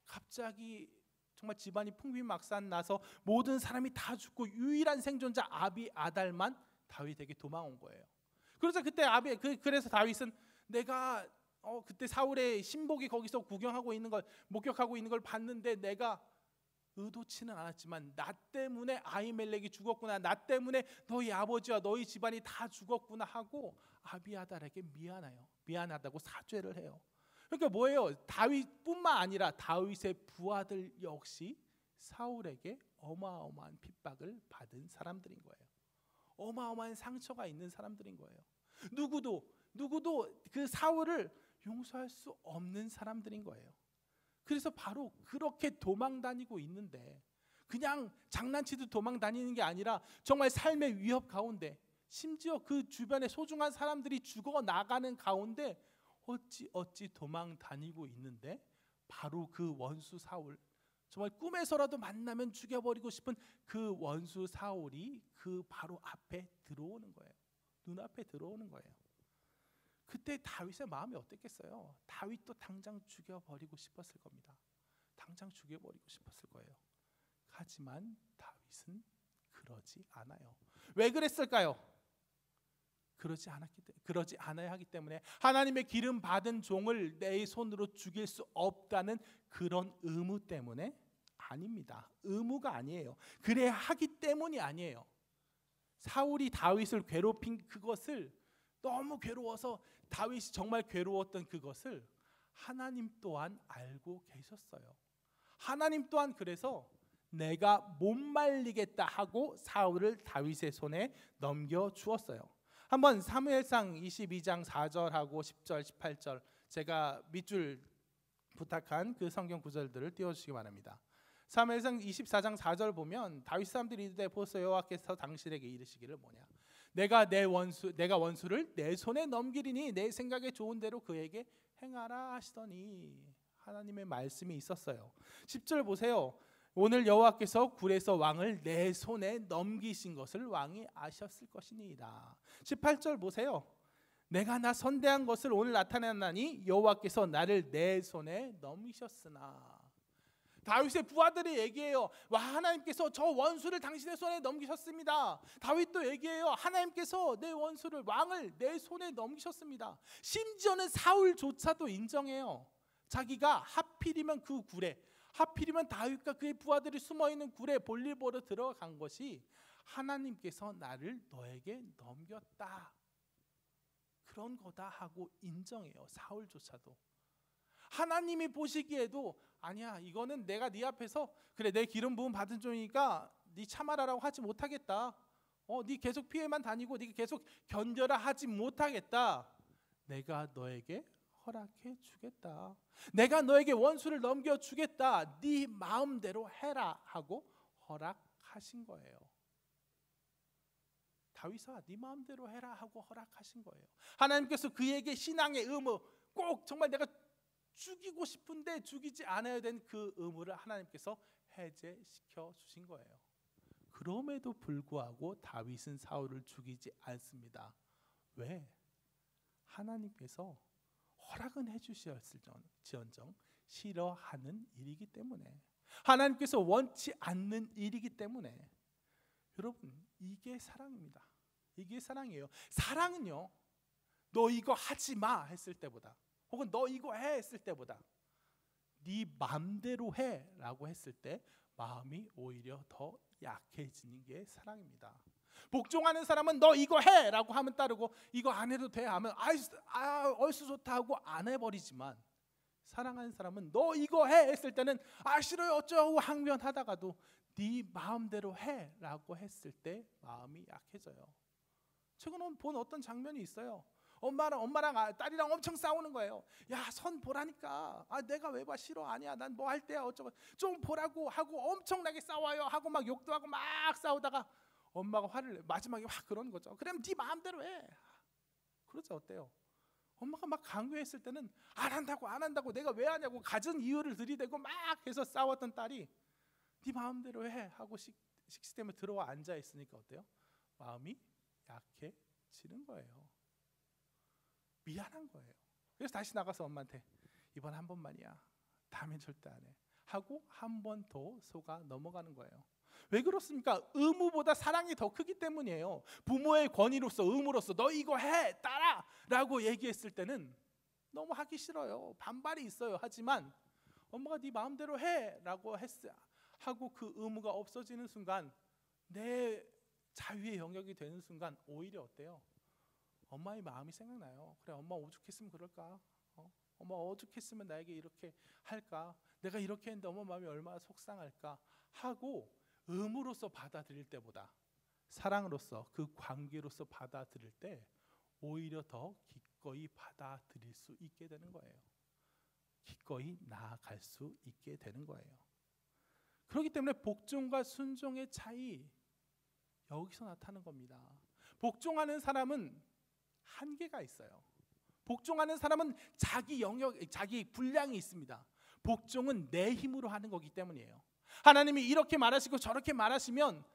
갑자기 정말 집안이 풍비막산 나서 모든 사람이 다 죽고 유일한 생존자 아비아달만 다윗에게 도망온 거예요. 그래서 그래서 다윗은 내가 그때 사울의 신복이 거기서 목격하고 있는 걸 봤는데 내가 의도치는 않았지만 나 때문에 아히멜렉이 죽었구나, 나 때문에 너희 아버지와 너희 집안이 다 죽었구나 하고 아비아달에게 미안하다고 사죄를 해요. 그러니까 뭐예요? 다윗뿐만 아니라 다윗의 부하들 역시 사울에게 어마어마한 핍박을 받은 사람들인 거예요. 어마어마한 상처가 있는 사람들인 거예요. 누구도 그 사울을 용서할 수 없는 사람들인 거예요. 그래서 바로 그렇게 도망 다니고 있는데, 그냥 장난치듯 도망 다니는 게 아니라 정말 삶의 위협 가운데, 심지어 그 주변에 소중한 사람들이 죽어 나가는 가운데 어찌 도망 다니고 있는데, 바로 그 원수 사울, 정말 꿈에서라도 만나면 죽여버리고 싶은 그 원수 사울이 그 바로 앞에 들어오는 거예요. 눈앞에 들어오는 거예요. 그때 다윗의 마음이 어땠겠어요? 다윗도 당장 죽여버리고 싶었을 겁니다. 당장 죽여버리고 싶었을 거예요. 하지만 다윗은 그러지 않아요. 왜 그랬을까요? 그러지 않아야 하기 때문에 하나님의 기름 받은 종을 내 손으로 죽일 수 없다는 그런 의무 때문에 아닙니다. 의무가 아니에요. 그래야 하기 때문이 아니에요. 사울이 다윗을 괴롭힌 그것을 너무 괴로워서 다윗이 정말 괴로웠던 그것을 하나님 또한 알고 계셨어요. 하나님 또한 그래서 내가 못 말리겠다 하고 사울을 다윗의 손에 넘겨 주었어요. 한번 사무엘상 22장 4절하고 10절 18절 제가 밑줄 부탁한 그 성경 구절들을 띄워주시기 바랍니다. 사무엘상 24장 4절 보면 다윗 사람들이 이르되 보소 여호와께서 당신에게 이르시기를 뭐냐, 내가 원수를 내 손에 넘기리니 내 생각에 좋은 대로 그에게 행하라 하시더니 하나님의 말씀이 있었어요. 10절 보세요. 오늘 여호와께서 굴에서 왕을 내 손에 넘기신 것을 왕이 아셨을 것이니이다. 18절 보세요. 내가 나 선대한 것을 오늘 나타내나니 여호와께서 나를 내 손에 넘기셨으나. 다윗의 부하들이 얘기해요. 와, 하나님께서 저 원수를 당신의 손에 넘기셨습니다. 다윗도 얘기해요. 하나님께서 내 원수를 왕을 내 손에 넘기셨습니다. 심지어는 사울조차도 인정해요. 자기가 하필이면 그 굴에, 하필이면 다윗과 그의 부하들이 숨어있는 굴에 볼일 보러 들어간 것이 하나님께서 나를 너에게 넘겼다, 그런 거다 하고 인정해요. 사울조차도. 하나님이 보시기에도 아니야, 이거는 내가 네 앞에서 그래 내 기름 부음 받은 종이니까 네 참아라라고 하지 못하겠다. 네 계속 피해만 다니고 네 계속 견뎌라 하지 못하겠다. 내가 너에게 허락해 주겠다. 내가 너에게 원수를 넘겨 주겠다. 네 마음대로 해라 하고 허락하신 거예요. 다윗아, 네 마음대로 해라 하고 허락하신 거예요. 하나님께서 그에게 신앙의 의무, 꼭 정말 내가 죽이고 싶은데 죽이지 않아야 되는 그 의무를 하나님께서 해제시켜 주신 거예요. 그럼에도 불구하고 다윗은 사울을 죽이지 않습니다. 왜? 하나님께서 허락은 해주셨을지언정 싫어하는 일이기 때문에, 하나님께서 원치 않는 일이기 때문에. 여러분, 이게 사랑입니다. 이게 사랑이에요. 사랑은요, 너 이거 하지 마 했을 때보다, 혹은 너 이거 해 했을 때보다 네 맘대로 해 라고 했을 때 마음이 오히려 더 약해지는 게 사랑입니다. 복종하는 사람은 너 이거 해 라고 하면 따르고, 이거 안 해도 돼 하면 얼쑤 좋다 하고 안 해버리지만, 사랑하는 사람은 너 이거 해 했을 때는 싫어요 어쩌고 항변하다가도 네 마음대로 해 라고 했을 때 마음이 약해져요. 최근에 본 어떤 장면이 있어요. 엄마랑 딸이랑 엄청 싸우는 거예요. 야, 선 보라니까. 내가 왜 봐, 싫어, 아니야, 난 뭐 할 때야 어쩌고, 좀 보라고 하고 엄청나게 싸워요 하고 막 욕도 하고 막 싸우다가 엄마가 화를 내, 마지막에 확 그런 거죠. 그럼 네 마음대로 해. 그러죠. 어때요? 엄마가 막 강요했을 때는 안 한다고 내가 왜 하냐고 갖은 이유를 들이대고 막 해서 싸웠던 딸이 네 마음대로 해 하고 시스템에 들어와 앉아 있으니까 어때요? 마음이 약해지는 거예요. 미안한 거예요. 그래서 다시 나가서 엄마한테 이번 한 번만이야, 다음엔 절대 안 해 하고 한 번 더 속아 넘어가는 거예요. 왜 그렇습니까? 의무보다 사랑이 더 크기 때문이에요. 부모의 권위로서, 의무로서 너 이거 해, 따라 라고 얘기했을 때는 너무 하기 싫어요. 반발이 있어요. 하지만 엄마가 네 마음대로 해 라고 하고 그 의무가 없어지는 순간, 내 자유의 영역이 되는 순간 오히려 어때요? 엄마의 마음이 생각나요. 그래, 엄마 오죽했으면 그럴까? 엄마 오죽했으면 나에게 이렇게 할까? 내가 이렇게 했는데 엄마 마음이 얼마나 속상할까? 하고 의무로서 받아들일 때보다 사랑으로서, 그 관계로서 받아들일 때 오히려 더 기꺼이 받아들일 수 있게 되는 거예요. 기꺼이 나아갈 수 있게 되는 거예요. 그렇기 때문에 복종과 순종의 차이, 여기서 나타나는 겁니다. 복종하는 사람은 한계가 있어요. 복종하는 사람은 자기 영역, 자기 분량이 있습니다. 복종은 내 힘으로 하는 거기 때문이에요. 하나님이 이렇게 말하시고 저렇게 말하시면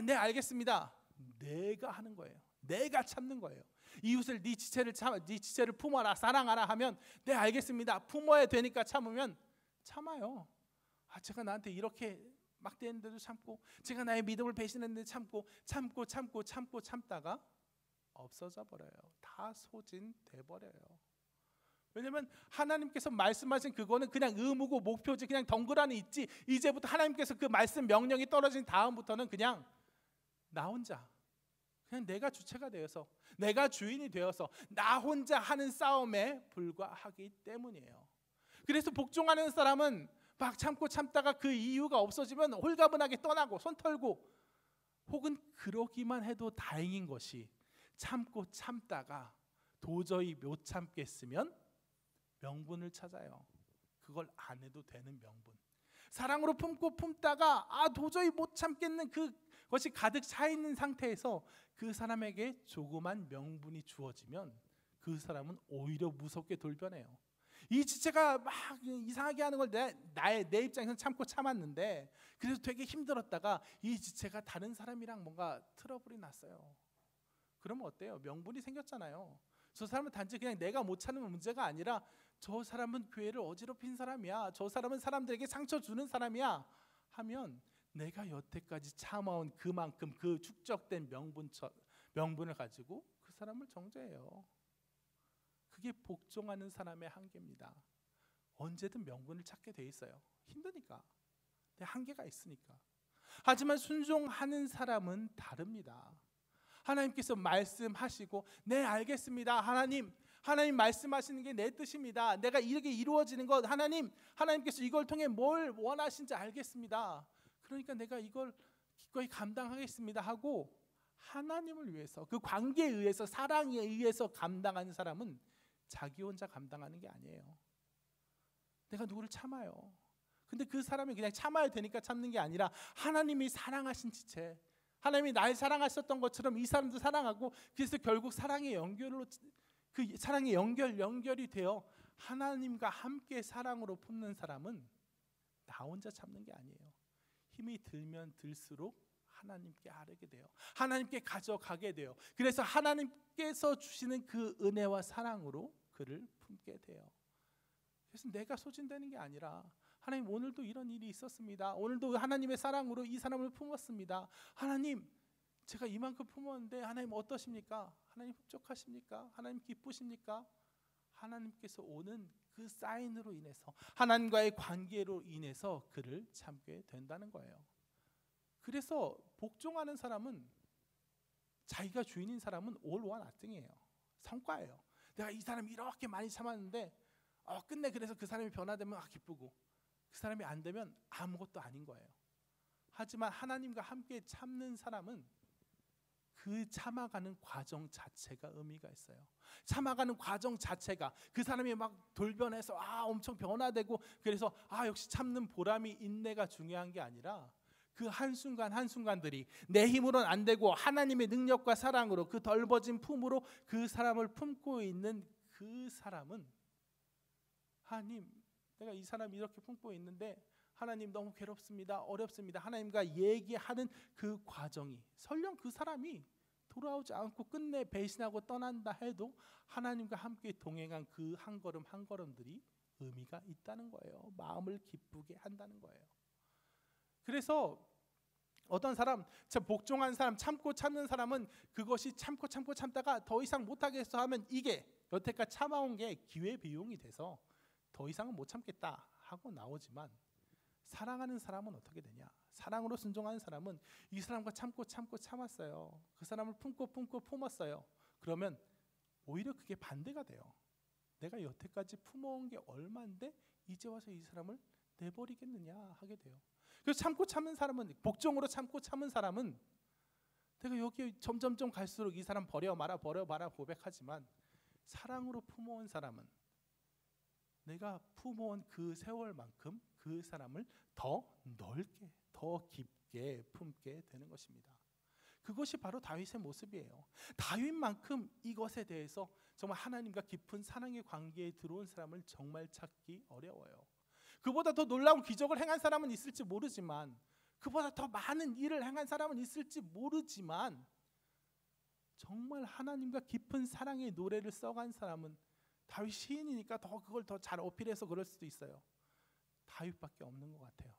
네 알겠습니다. 내가 하는 거예요. 내가 참는 거예요. 이웃을 네 지체를 품어라, 사랑하라 하면 네 알겠습니다. 품어야 되니까 참으면 참아요. 제가 나한테 이렇게 막 대했는데도 참고, 제가 나의 믿음을 배신했는데 참다가 없어져 버려요. 다 소진돼 버려요. 왜냐면 하나님께서 말씀하신 그거는 그냥 의무고 목표지, 그냥 덩그러니 있지. 이제부터 하나님께서 그 말씀 명령이 떨어진 다음부터는 그냥 나 혼자, 그냥 내가 주체가 되어서, 내가 주인이 되어서 나 혼자 하는 싸움에 불과하기 때문이에요. 그래서 복종하는 사람은 막 참다가 그 이유가 없어지면 홀가분하게 떠나고 손 털고, 혹은 그러기만 해도 다행인 것이 참다가 도저히 못 참겠으면 명분을 찾아요. 그걸 안 해도 되는 명분. 사랑으로 품다가 도저히 못 참겠는 그것이 가득 차 있는 상태에서 그 사람에게 조그만 명분이 주어지면 그 사람은 오히려 무섭게 돌변해요. 이 지체가 막 이상하게 하는 걸 내 입장에서는 참고 참았는데, 그래서 되게 힘들었다가 이 지체가 다른 사람이랑 뭔가 트러블이 났어요. 그러면 어때요? 명분이 생겼잖아요. 저 사람은 단지 그냥 내가 못 참는 문제가 아니라 저 사람은 교회를 어지럽힌 사람이야, 저 사람은 사람들에게 상처 주는 사람이야 하면 내가 여태까지 참아온 그만큼 그 축적된 명분을 가지고 그 사람을 정죄해요. 그게 복종하는 사람의 한계입니다. 언제든 명분을 찾게 돼 있어요. 힘드니까, 내 한계가 있으니까. 하지만 순종하는 사람은 다릅니다. 하나님께서 말씀하시고 네 알겠습니다. 하나님 말씀하시는 게 내 뜻입니다. 내가 이렇게 이루어지는 것, 하나님께서 이걸 통해 뭘 원하신지 알겠습니다. 그러니까 내가 이걸 기꺼이 감당하겠습니다 하고 하나님을 위해서, 그 관계에 의해서, 사랑에 의해서 감당하는 사람은 자기 혼자 감당하는 게 아니에요. 내가 누구를 참아요. 근데 그 사람이 그냥 참아야 되니까 참는 게 아니라 하나님이 사랑하신 지체, 하나님이 날 사랑하셨던 것처럼 이 사람도 사랑하고, 그래서 결국 사랑의 연결이 되어 하나님과 함께 사랑으로 품는 사람은 나 혼자 참는 게 아니에요. 힘이 들면 들수록 하나님께 아뢰게 돼요. 하나님께 가져가게 돼요. 그래서 하나님께서 주시는 그 은혜와 사랑으로 그를 품게 돼요. 그래서 내가 소진되는 게 아니라 하나님 오늘도 이런 일이 있었습니다. 오늘도 하나님의 사랑으로 이 사람을 품었습니다. 하나님 제가 이만큼 품었는데 하나님 어떠십니까? 하나님 흡족하십니까? 하나님 기쁘십니까? 하나님께서 오는 그 사인으로 인해서, 하나님과의 관계로 인해서 그를 참게 된다는 거예요. 그래서 복종하는 사람은, 자기가 주인인 사람은 all or nothing이에요. 성과예요. 내가 이 사람이 이렇게 많이 참았는데 끝내 그래서 그 사람이 변화되면 기쁘고, 그 사람이 안 되면 아무것도 아닌 거예요. 하지만 하나님과 함께 참는 사람은 그 참아가는 과정 자체가 의미가 있어요. 참아가는 과정 자체가, 그 사람이 막 돌변해서 엄청 변화되고 그래서 역시 참는 보람이, 인내가 중요한 게 아니라 그 한순간 한순간들이 내 힘으로는 안 되고 하나님의 능력과 사랑으로, 그 덜버진 품으로 그 사람을 품고 있는 그 사람은, 하나님 내가 이 사람 이렇게 품고 있는데 하나님 너무 괴롭습니다, 어렵습니다, 하나님과 얘기하는 그 과정이, 설령 그 사람이 돌아오지 않고 끝내 배신하고 떠난다 해도 하나님과 함께 동행한 그 한 걸음 한 걸음들이 의미가 있다는 거예요. 마음을 기쁘게 한다는 거예요. 그래서 어떤 사람, 복종한 사람, 참고 참는 사람은 그것이 참다가 더 이상 못하겠어 하면 이게 여태까지 참아온 게 기회비용이 돼서 더 이상은 못 참겠다 하고 나오지만, 사랑하는 사람은 어떻게 되냐? 사랑으로 순종하는 사람은 이 사람과 참고 참았어요. 그 사람을 품고 품었어요. 그러면 오히려 그게 반대가 돼요. 내가 여태까지 품어온 게 얼마인데 이제 와서 이 사람을 내버리겠느냐 하게 돼요. 그래서 참고 참는 사람은, 복종으로 참고 참은 사람은 내가 여기 점점점 갈수록 이 사람 버려 마라 고백하지만, 사랑으로 품어온 사람은 내가 품어온 그 세월만큼 그 사람을 더 넓게, 더 깊게 품게 되는 것입니다. 그것이 바로 다윗의 모습이에요. 다윗만큼 이것에 대해서 정말 하나님과 깊은 사랑의 관계에 들어온 사람을 정말 찾기 어려워요. 그보다 더 놀라운 기적을 행한 사람은 있을지 모르지만, 그보다 더 많은 일을 행한 사람은 있을지 모르지만, 정말 하나님과 깊은 사랑의 노래를 써간 사람은 다윗 시인이니까 더 그걸 더 잘 어필해서 그럴 수도 있어요. 다윗밖에 없는 것 같아요.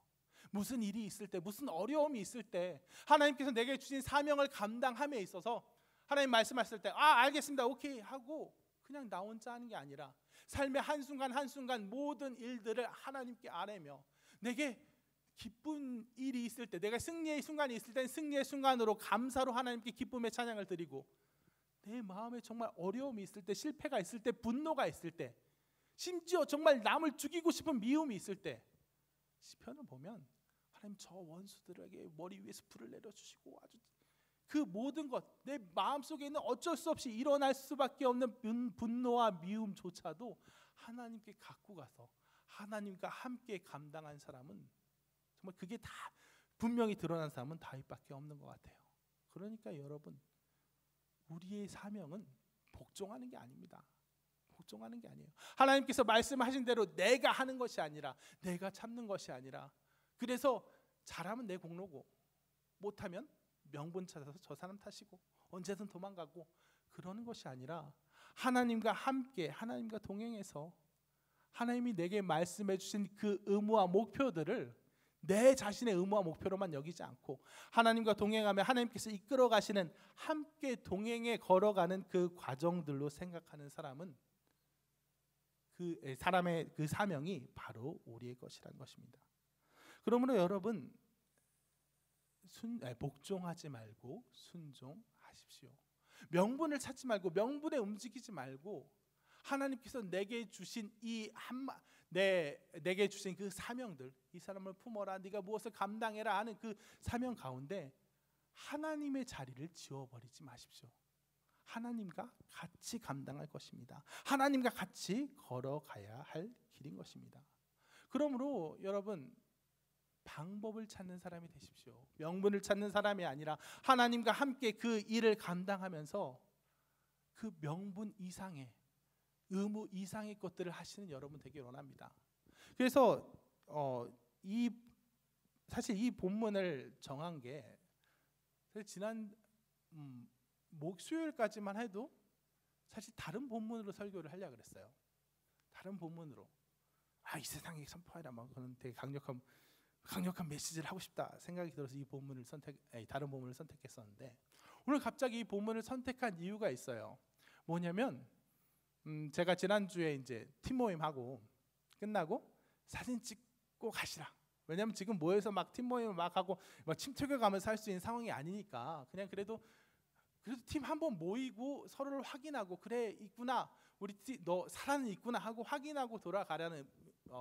무슨 일이 있을 때, 무슨 어려움이 있을 때, 하나님께서 내게 주신 사명을 감당함에 있어서 하나님 말씀하실 때 알겠습니다, 오케이 하고 그냥 나 혼자 하는 게 아니라 삶의 한순간 한순간 모든 일들을 하나님께 아뢰며, 내게 기쁜 일이 있을 때, 내가 승리의 순간이 있을 땐 승리의 순간으로 감사로 하나님께 기쁨의 찬양을 드리고, 내 마음에 정말 어려움이 있을 때, 실패가 있을 때, 분노가 있을 때, 심지어 정말 남을 죽이고 싶은 미움이 있을 때, 시편을 보면 하나님 저 원수들에게 머리 위에서 불을 내려주시고, 아주 그 모든 것, 내 마음속에 있는 어쩔 수 없이 일어날 수밖에 없는 분노와 미움조차도 하나님께 갖고 가서 하나님과 함께 감당한 사람은, 정말 그게 다 분명히 드러난 사람은 다윗밖에 없는 것 같아요. 그러니까 여러분, 우리의 사명은 복종하는 게 아닙니다. 복종하는 게 아니에요. 하나님께서 말씀하신 대로 내가 하는 것이 아니라, 내가 참는 것이 아니라, 그래서 잘하면 내 공로고 못하면 명분 찾아서 저 사람 탓이고 언제든 도망가고 그러는 것이 아니라, 하나님과 함께, 하나님과 동행해서 하나님이 내게 말씀해 주신 그 의무와 목표들을 내 자신의 의무와 목표로만 여기지 않고, 하나님과 동행하며 하나님께서 이끌어 가시는, 함께 동행해 걸어가는 그 과정들로 생각하는 사람은, 그 사람의 그 사명이 바로 우리의 것이라는 것입니다. 그러므로 여러분, 복종하지 말고 순종하십시오. 명분을 찾지 말고, 명분에 움직이지 말고, 하나님께서 내게 주신 내게 주신 그 사명들, 이 사람을 품어라, 네가 무엇을 감당해라 하는 그 사명 가운데 하나님의 자리를 지워버리지 마십시오. 하나님과 같이 감당할 것입니다. 하나님과 같이 걸어가야 할 길인 것입니다. 그러므로 여러분, 방법을 찾는 사람이 되십시오. 명분을 찾는 사람이 아니라 하나님과 함께 그 일을 감당하면서 그 명분 이상의, 의무 이상의 것들을 하시는 여러분 되길 원합니다. 그래서 사실 이 본문을 정한 게, 사실 지난 수요일까지만 해도 사실 다른 본문으로 설교를 하려고 그랬어요. 다른 본문으로, 이 세상에 선포하라, 막 그런 되게 강력한 메시지를 하고 싶다 생각이 들어서 이 본문을 다른 본문을 선택했었는데, 오늘 갑자기 이 본문을 선택한 이유가 있어요. 뭐냐면, 제가 지난주에 이제 팀 모임하고 끝나고 사진 찍고 가시라. 왜냐면 지금 모여서 막 팀 모임을 막 하고 막 침투교감을 할 수 있는 상황이 아니니까, 그냥 그래도 팀 한번 모이고 서로를 확인하고, 그래 있구나, 우리 너 살아는 있구나 하고 확인하고 돌아가라는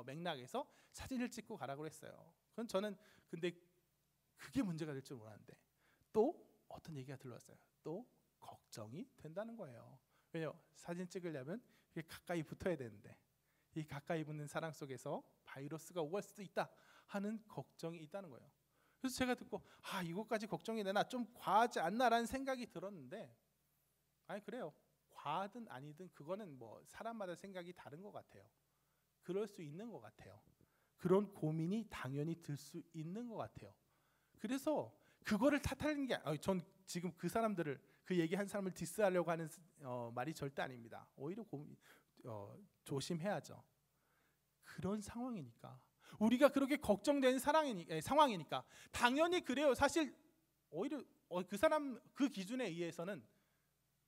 맥락에서 사진을 찍고 가라고 했어요. 그건 저는 근데 그게 문제가 될 줄 몰랐는데, 또 어떤 얘기가 들어왔어요. 또 걱정이 된다는 거예요. 왜냐면 사진 찍으려면 이게 가까이 붙어야 되는데, 이 가까이 붙는 사랑 속에서 바이러스가 오갈 수도 있다 하는 걱정이 있다는 거예요. 그래서 제가 듣고 이것까지 걱정이 되나, 좀 과하지 않나라는 생각이 들었는데, 아니 그래요. 과하든 아니든 그거는 뭐 사람마다 생각이 다른 것 같아요. 그럴 수 있는 것 같아요. 그런 고민이 당연히 들 수 있는 것 같아요. 그래서 그거를 탓하는 게, 전 지금 그 사람들을, 그 얘기한 사람을 디스하려고 하는 말이 절대 아닙니다. 오히려 조심해야죠. 그런 상황이니까, 우리가 그렇게 걱정되는 상황이니까 당연히 그래요. 사실 오히려 그 사람 그 기준에 의해서는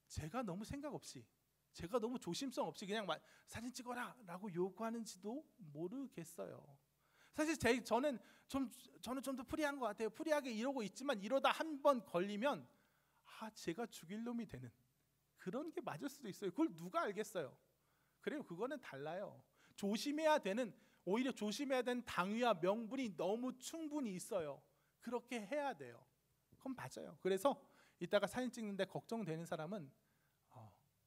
제가 너무 생각 없이, 제가 너무 조심성 없이 그냥 사진 찍어라 라고 요구하는지도 모르겠어요. 사실 저는 좀 더 프리한 것 같아요. 프리하게 이러고 있지만, 이러다 한 번 걸리면 제가 죽일 놈이 되는 그런 게 맞을 수도 있어요. 그걸 누가 알겠어요. 그래요, 그거는 달라요. 오히려 조심해야 되는 당위와 명분이 너무 충분히 있어요. 그렇게 해야 돼요. 그건 맞아요. 그래서 이따가 사진 찍는데 걱정되는 사람은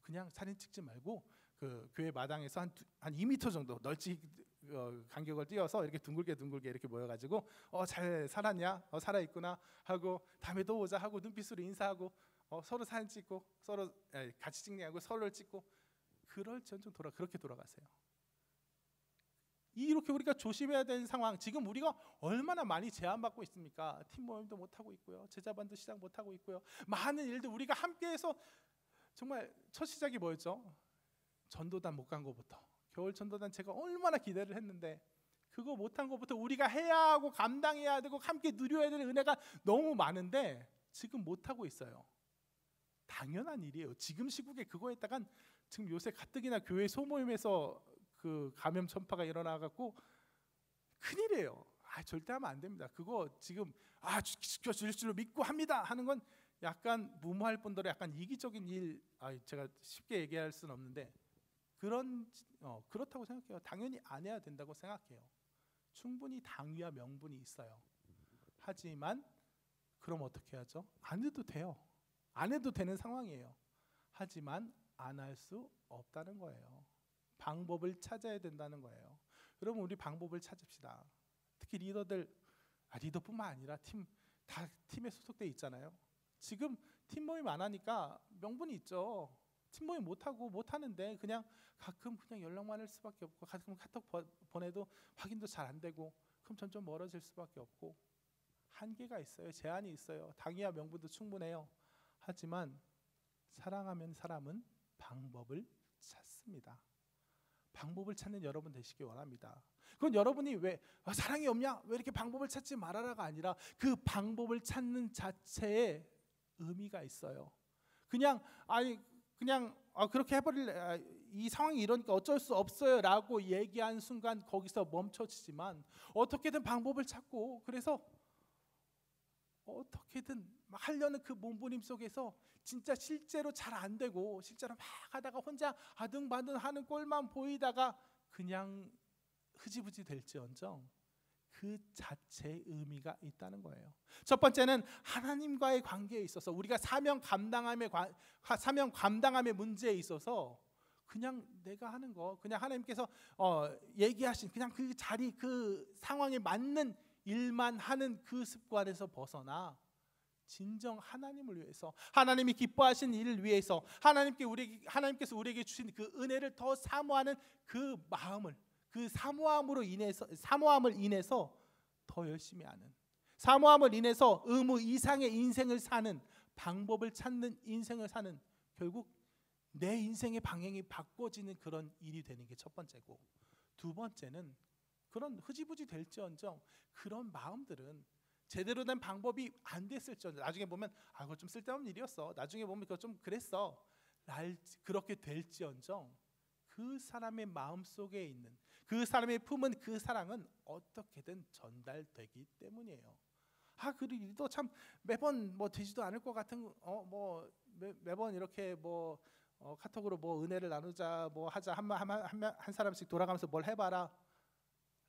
그냥 사진 찍지 말고, 그 교회 마당에서 한 2m 정도 널찍이 간격을 띄어서 이렇게 둥글게 이렇게 모여가지고 잘 살았냐, 살아있구나 하고, 다음에 또 오자 하고 눈빛으로 인사하고, 서로 사진 찍고, 서로 같이 찍냐고 서로를 찍고, 그렇게 돌아가세요. 이렇게 우리가 조심해야 되는 상황, 지금 우리가 얼마나 많이 제한받고 있습니까? 팀 모임도 못하고 있고요, 제자반도 시작 못하고 있고요, 많은 일들 우리가 함께해서 정말 첫 시작이 뭐였죠? 전도단 못 간 거부터, 겨울 전도단 제가 얼마나 기대를 했는데 그거 못한 것부터 우리가 해야 하고 감당해야 되고 함께 누려야 되는 은혜가 너무 많은데 지금 못하고 있어요. 당연한 일이에요. 지금 시국에 그거 했다간 지금 요새 가뜩이나 교회 소모임에서 그 감염 전파가 일어나갖고 큰일이에요. 절대 하면 안 됩니다. 그거 지금 지켜줄 줄로 믿고 합니다 하는 건 약간 무모할 뿐더러 약간 이기적인 일, 제가 쉽게 얘기할 수는 없는데 그렇다고 생각해요. 당연히 안 해야 된다고 생각해요. 충분히 당위와 명분이 있어요. 하지만 그럼 어떻게 하죠? 안 해도 돼요. 안 해도 되는 상황이에요. 하지만 안 할 수 없다는 거예요. 방법을 찾아야 된다는 거예요. 여러분, 우리 방법을 찾읍시다. 특히 리더들, 리더뿐만 아니라 다 팀에 소속돼 있잖아요. 지금 팀 모임 안 하니까 명분이 있죠. 팀 모임 못 하는데 그냥 가끔 그냥 연락만 할 수밖에 없고, 가끔 카톡 보내도 확인도 잘 안 되고, 그럼 점점 멀어질 수밖에 없고, 한계가 있어요. 제한이 있어요. 당위와 명분도 충분해요. 하지만 사랑하면 사람은 방법을 찾습니다. 방법을 찾는 여러분 되시기 원합니다. 그건 여러분이 왜 사랑이 없냐? 왜 이렇게 방법을 찾지 말아라가 아니라 그 방법을 찾는 자체에 의미가 있어요. 그냥 그렇게 해버릴래, 이 상황이 이러니까 어쩔 수 없어요라고 얘기한 순간 거기서 멈춰지지만 어떻게든 방법을 찾고, 그래서 어떻게든 하려는 그 몸부림 속에서 진짜 실제로 잘 안 되고, 실제로 막 하다가 혼자 아등바등 하는 꼴만 보이다가 그냥 흐지부지 될지언정 그 자체의 의미가 있다는 거예요. 첫 번째는 하나님과의 관계에 있어서 우리가 사명 감당함의 문제에 있어서 그냥 내가 하는 거, 그냥 하나님께서 얘기하신 그냥 그 자리, 그 상황에 맞는 일만 하는 그 습관에서 벗어나 진정 하나님을 위해서, 하나님이 기뻐하신 일을 위해서, 하나님께서 우리에게 주신 그 은혜를 더 사모하는 그 마음을, 그 사모함을 인해서 더 열심히 하는, 사모함을 인해서 의무 이상의 인생을 사는, 방법을 찾는 인생을 사는, 결국 내 인생의 방향이 바꿔지는 그런 일이 되는 게 첫 번째고, 두 번째는 그런 흐지부지 될지언정 그런 마음들은 제대로 된 방법이 안 됐을지언정, 나중에 보면 그거 좀 쓸데없는 일이었어, 나중에 보면 그거 좀 그랬어, 그렇게 될지언정 그 사람의 마음속에 있는, 그 사람의 품은 그 사랑은 어떻게든 전달되기 때문이에요. 그리고 참 매번 되지도 않을 것 같은 매번 이렇게 카톡으로 은혜를 나누자, 하자, 한 사람씩 돌아가면서 뭘 해봐라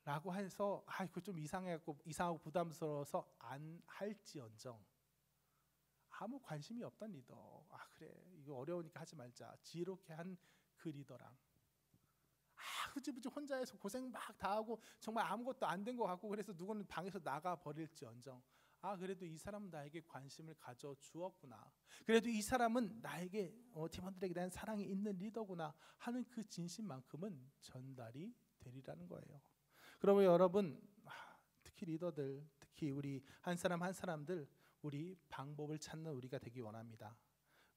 라고 해서 그거 좀 이상하고 부담스러워서 안 할지언정 아무 관심이 없던 리더, 그래 이거 어려우니까 하지 말자, 지혜롭게 한 그 리더랑 흐지부지 혼자해서 고생 막 다 하고 정말 아무것도 안 된 것 같고, 그래서 누구는 방에서 나가 버릴지언정 그래도 이 사람은 나에게 관심을 가져 주었구나, 그래도 이 사람은 나에게 팀원들에게 대한 사랑이 있는 리더구나 하는 그 진심만큼은 전달이 되리라는 거예요. 그러면 여러분, 특히 리더들, 특히 우리 한 사람 한 사람들, 우리 방법을 찾는 우리가 되기 원합니다.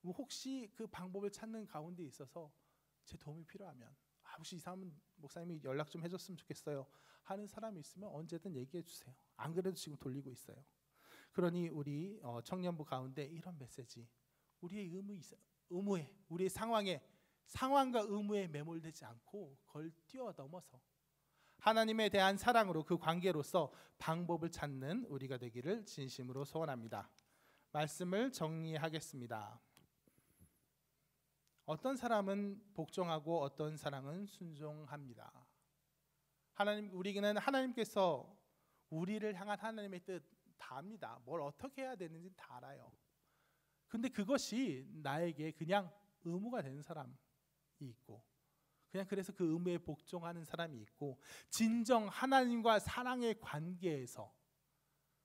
혹시 그 방법을 찾는 가운데 있어서 제 도움이 필요하면, 혹시 이 사람은 목사님이 연락 좀 해줬으면 좋겠어요 하는 사람이 있으면 언제든 얘기해 주세요. 안 그래도 지금 돌리고 있어요. 그러니 우리 청년부 가운데 이런 메시지, 우리의 의무에, 우리의 상황과 의무에 매몰되지 않고 그걸 뛰어넘어서 하나님에 대한 사랑으로 그 관계로서 방법을 찾는 우리가 되기를 진심으로 소원합니다. 말씀을 정리하겠습니다. 어떤 사람은 복종하고 어떤 사람은 순종합니다. 우리는 하나님께서 우리를 향한 하나님의 뜻 다 압니다. 뭘 어떻게 해야 되는지 다 알아요. 근데 그것이 나에게 그냥 의무가 되는 사람이 있고, 그냥 그래서 그 의무에 복종하는 사람이 있고, 진정 하나님과 사랑의 관계에서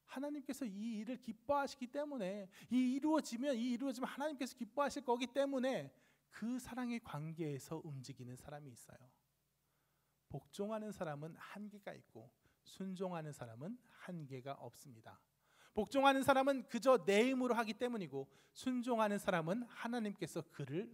하나님께서 이 일을 기뻐하시기 때문에, 이 이루어지면 하나님께서 기뻐하실 거기 때문에 그 사랑의 관계에서 움직이는 사람이 있어요. 복종하는 사람은 한계가 있고 순종하는 사람은 한계가 없습니다. 복종하는 사람은 그저 내 힘으로 하기 때문이고 순종하는 사람은 하나님께서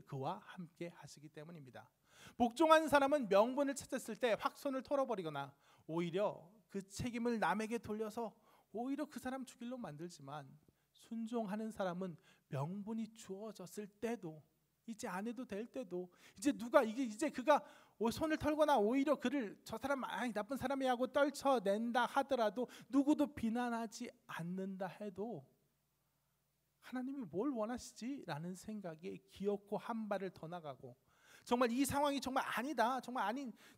그와 함께 하시기 때문입니다. 복종하는 사람은 명분을 찾았을 때 확 손을 털어버리거나 오히려 그 책임을 남에게 돌려서 오히려 그 사람 죽일로 만들지만, 순종하는 사람은 명분이 주어졌을 때도, 이제 안 해도 될 때도, 이제 그가 손을 털거나 오히려 그를 저 사람 나쁜 사람이야 하고 떨쳐낸다 하더라도, 누구도 비난하지 않는다 해도 하나님이 뭘 원하시지? 라는 생각에 기어코 한 발을 더 나가고, 정말 이 상황이 정말 아니다,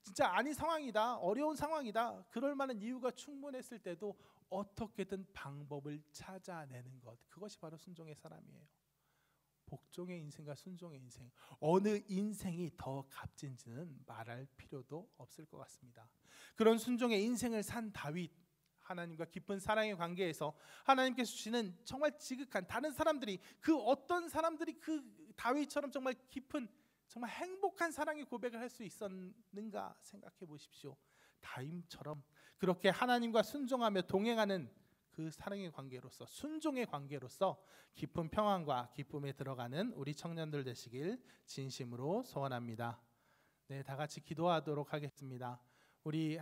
진짜 아닌 상황이다, 어려운 상황이다, 그럴 만한 이유가 충분했을 때도 어떻게든 방법을 찾아내는 것, 그것이 바로 순종의 사람이에요. 복종의 인생과 순종의 인생, 어느 인생이 더 값진지는 말할 필요도 없을 것 같습니다. 그런 순종의 인생을 산 다윗, 하나님과 깊은 사랑의 관계에서 하나님께서 주시는 정말 지극한, 다른 사람들이 그 어떤 사람들이 그 다윗처럼 정말 깊은, 정말 행복한 사랑의 고백을 할 수 있었는가 생각해 보십시오. 다윗처럼 그렇게 하나님과 순종하며 동행하는 그 사랑의 관계로서, 순종의 관계로서 깊은 평안과 기쁨에 들어가는 우리 청년들 되시길 진심으로 소원합니다. 네, 다 같이 기도하도록 하겠습니다. 우리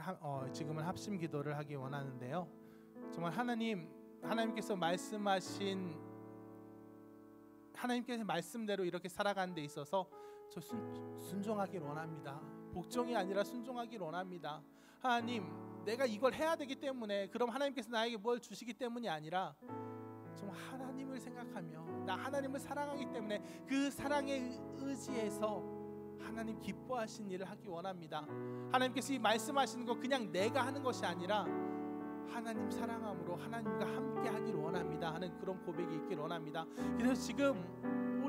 지금은 합심 기도를 하기 원하는데요. 정말 하나님께서 말씀하신, 하나님께서 말씀대로 이렇게 살아가는 데 있어서 저 순종하길 원합니다. 복종이 아니라 순종하길 원합니다. 하나님, 내가 이걸 해야 되기 때문에, 그럼 하나님께서 나에게 뭘 주시기 때문이 아니라 정말 하나님을 생각하며 나 하나님을 사랑하기 때문에 그 사랑에 의지해서 하나님 기뻐하신 일을 하기 원합니다. 하나님께서 이 말씀하시는 거 그냥 내가 하는 것이 아니라 하나님 사랑함으로 하나님과 함께 하길 원합니다 하는 그런 고백이 있길 원합니다. 그래서 지금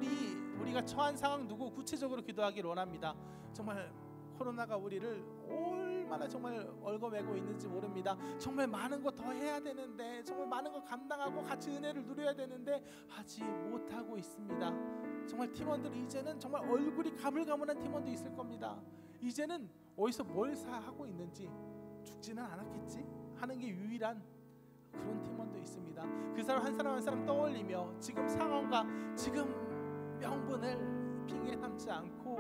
우리가 처한 상황 두고 구체적으로 기도하길 원합니다. 정말 코로나가 우리를 얼마나 정말 얽어매고 있는지 모릅니다. 정말 많은 거 더 해야 되는데, 정말 많은 거 감당하고 같이 은혜를 누려야 되는데 하지 못하고 있습니다. 정말 팀원들이 이제는 정말 얼굴이 가물가물한 팀원도 있을 겁니다. 이제는 어디서 뭘 하고 있는지, 죽지는 않았겠지 하는 게 유일한 그런 팀원도 있습니다. 그 사람 한 사람 한 사람 떠올리며 지금 상황과 지금 명분을 핑계 삼지 않고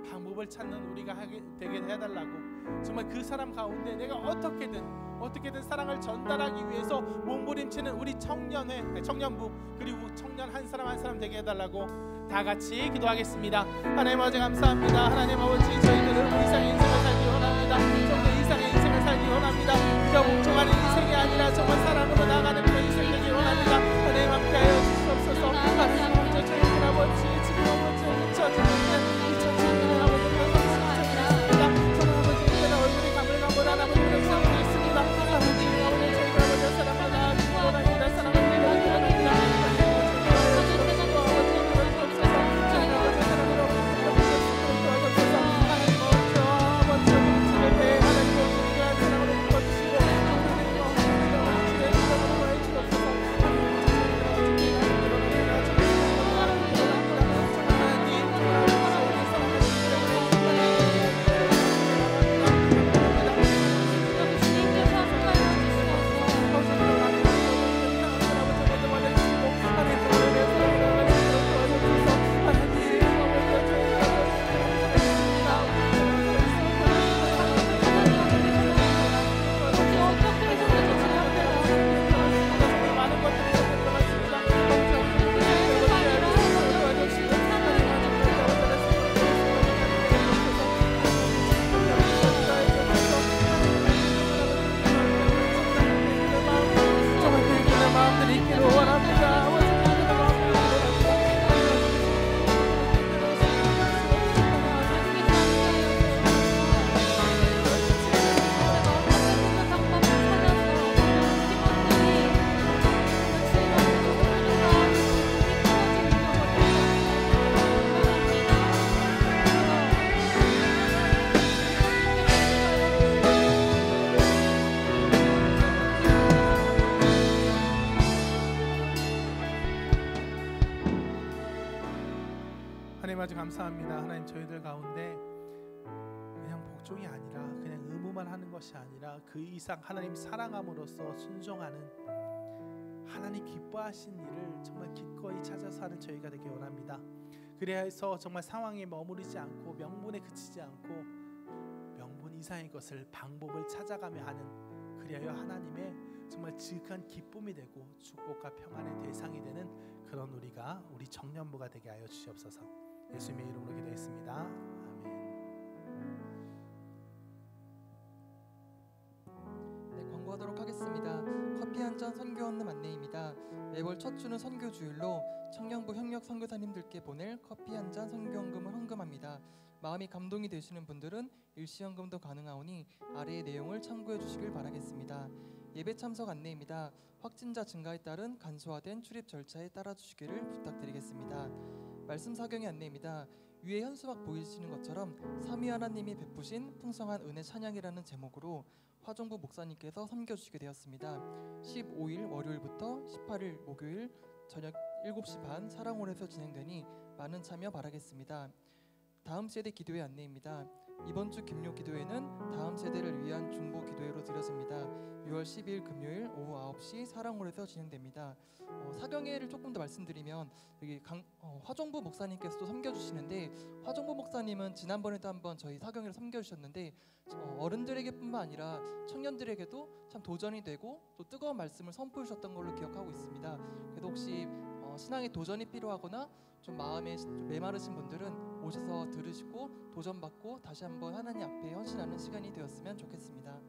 방법을 찾는 우리가 되게 해달라고, 정말 그 사람 가운데 내가 어떻게든 사랑을 전달하기 위해서 몸부림치는 우리 청년부, 그리고 청년 한 사람 되게 해달라고 다 같이 기도하겠습니다. 하나님 아버지 감사합니다. 하나님 아버지, 저희들은 이상의 인생을 살기 원합니다. 정말 이상의 인생을 살기 원합니다. 그저 멍청한 인생이 아니라 정말 사랑으로 나가는 그런 인생 되기 원합니다. 하나님 함께하여 주시옵소서. 하나님 아버지, 저희들 아버지 지금 아버지 묻혀지고 있는 이 청춘들의 아버지 얼굴이 가물가물한 아버지 그런 상황이 있습니다. 아버지 저희가 아버지 사랑을 나아가기 원합니다. 사랑을 내려가기 원합니다. 하나님 아주 감사합니다. 하나님 저희들 가운데 그냥 복종이 아니라 그냥 말로만 하는 것이 아니라 그 이상 하나님 사랑함으로써 순종하는 하나님 기뻐하신 일을 정말 기꺼이 찾아서 하는 저희가 되길 원합니다. 그래서 정말 상황에 머무르지 않고 명분에 그치지 않고 명분 이상의 것을 방법을 찾아가며 하는, 그리하여 하나님의 정말 지극한 기쁨이 되고 축복과 평안의 대상이 되는 그런 우리 청년부가 되게 하여 주시옵소서. 예수님의 이름으로 기도했습니다. 아멘. 네, 광고하도록 하겠습니다. 커피 한 잔 선교 없는 안내입니다. 매월 첫 주는 선교 주일로 청년부 협력 선교사님들께 보낼 커피 한 잔 선교헌금을 헌금합니다. 마음이 감동이 되시는 분들은 일시헌금도 가능하오니 아래의 내용을 참고해 주시길 바라겠습니다. 예배 참석 안내입니다. 확진자 증가에 따른 간소화된 출입 절차에 따라 주시기를 부탁드리겠습니다. 말씀 사경의 안내입니다. 위에 현수막 보이시는 것처럼 삼위 하나님이 베푸신 풍성한 은혜 찬양이라는 제목으로 화종부 목사님께서 섬겨주시게 되었습니다. 15일 월요일부터 18일 목요일 저녁 7시 반 사랑홀에서 진행되니 많은 참여 바라겠습니다. 다음 세대 기도회 안내입니다. 이번 주 김요 기도회는 다음 세대를 위한 중보 기도회로 드려집니다. 6월 12일 금요일 오후 9시 사랑홀에서 진행됩니다. 사경회를 조금 더 말씀드리면 여기 화종부 목사님께서도 섬겨주시는데, 화종부 목사님은 지난번에도 한번 저희 사경회를 섬겨주셨는데 어른들에게뿐만 아니라 청년들에게도 참 도전이 되고 또 뜨거운 말씀을 선포해 주셨던 걸로 기억하고 있습니다. 그래도 혹시 신앙에 도전이 필요하거나 좀 마음에 좀 메마르신 분들은 오셔서 들으시고 도전받고 다시 한번 하나님 앞에 헌신하는 시간이 되었으면 좋겠습니다.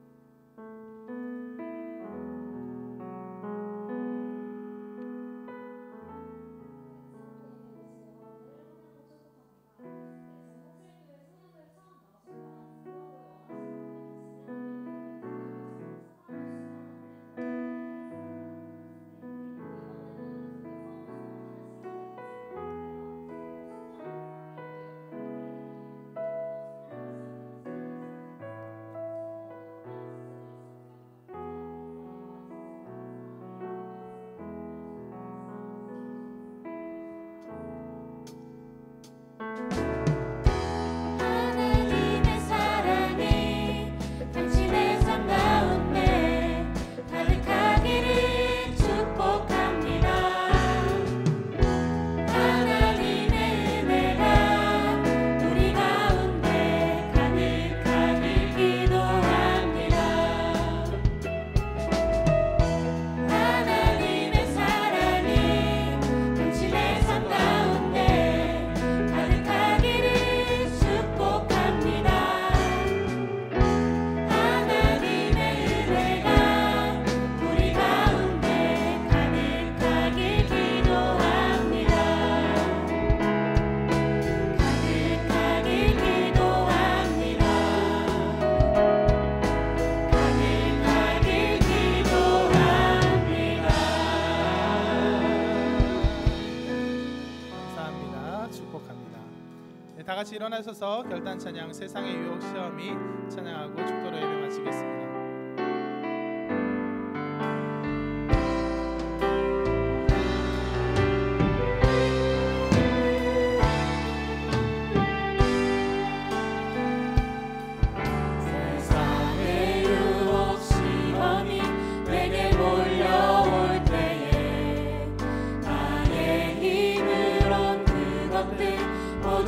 다 같이 일어나셔서 결단 찬양 세상의 유혹 시험이 찬양하고 축도로 예배 마치겠습니다.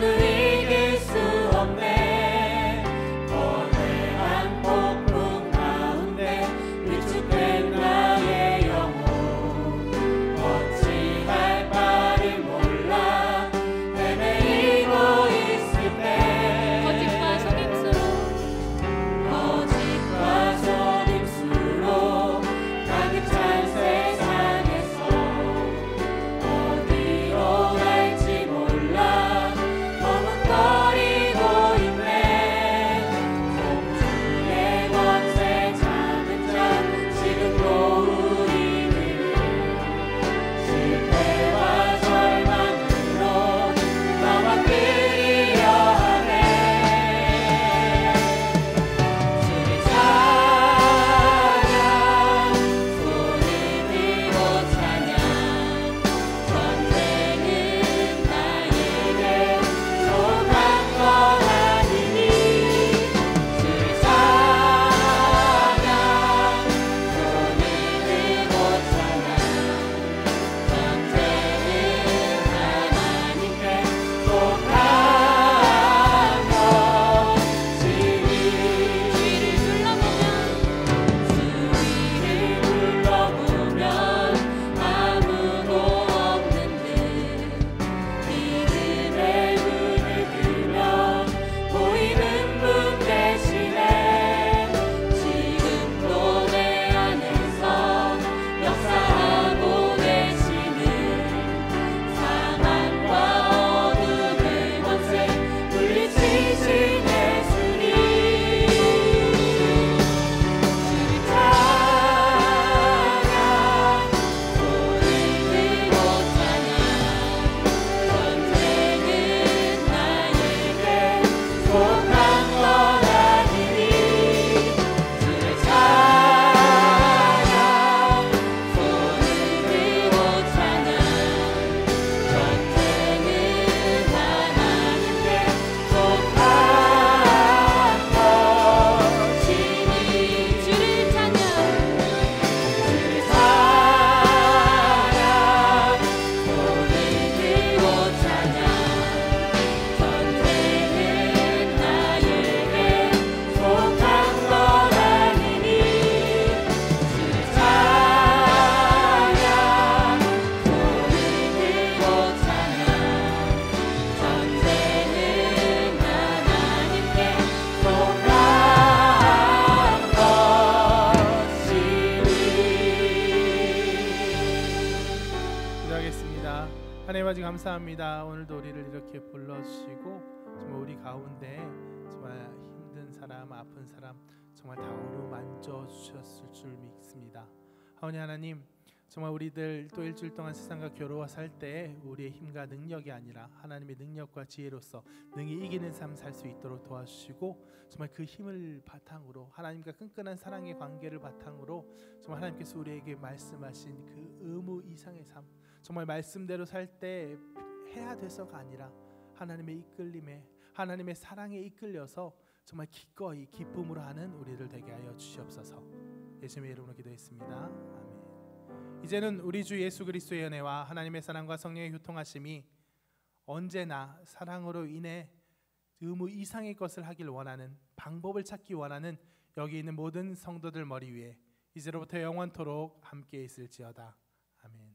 이길 수 없네. 거대한 폭풍 하나님 아버지 감사합니다. 오늘도 우리를 이렇게 불러주시고 정말 우리 가운데 정말 힘든 사람, 아픈 사람 정말 다 어루만져 주셨을 줄 믿습니다. 하나님 정말 우리들 또 일주일 동안 세상과 겨루어 살 때 우리의 힘과 능력이 아니라 하나님의 능력과 지혜로서 능히 이기는 삶 살 수 있도록 도와주시고 정말 그 힘을 바탕으로 하나님과 끈끈한 사랑의 관계를 바탕으로 정말 하나님께서 우리에게 말씀하신 그 의무 이상의 삶 정말 말씀대로 살 때 해야 돼서가 아니라 하나님의 이끌림에 하나님의 사랑에 이끌려서 정말 기꺼이 기쁨으로 하는 우리들 되게 하여 주시옵소서. 예수님의 이름으로 기도했습니다. 아멘. 이제는 우리 주 예수 그리스도의 은혜와 하나님의 사랑과 성령의 교통하심이 언제나 사랑으로 인해 의무 이상의 것을 하길 원하는 방법을 찾기 원하는 여기 있는 모든 성도들 머리 위에 이제로부터 영원토록 함께 있을지어다. 아멘.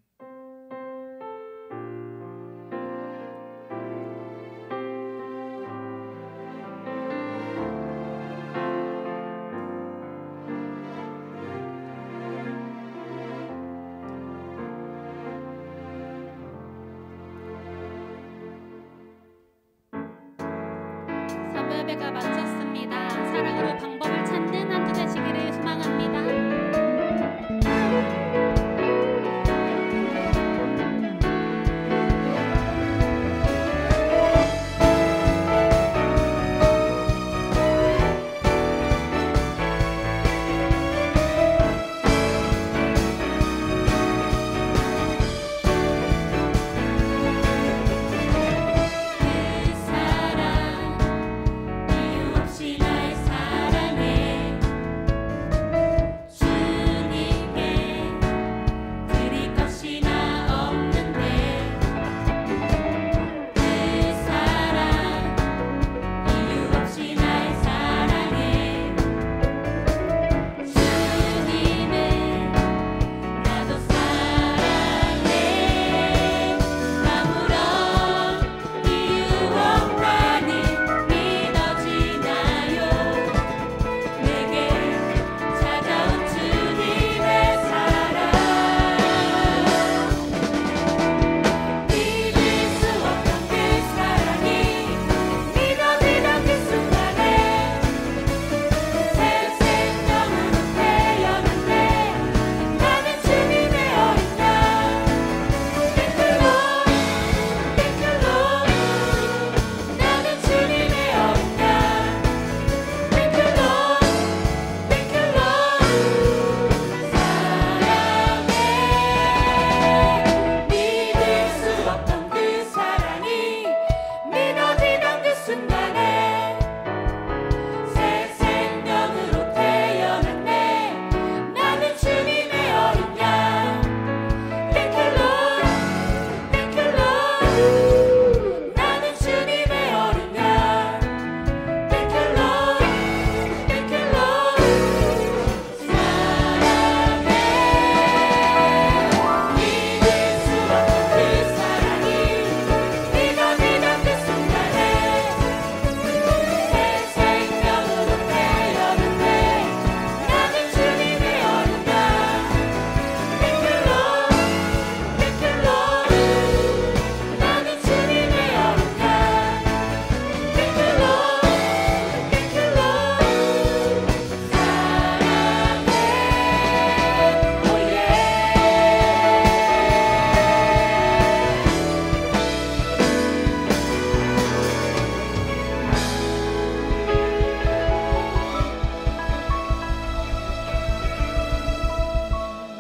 예배가 마쳤습니다. 사랑으로 방법을 찾는 한 주 되시기를 소망합니다.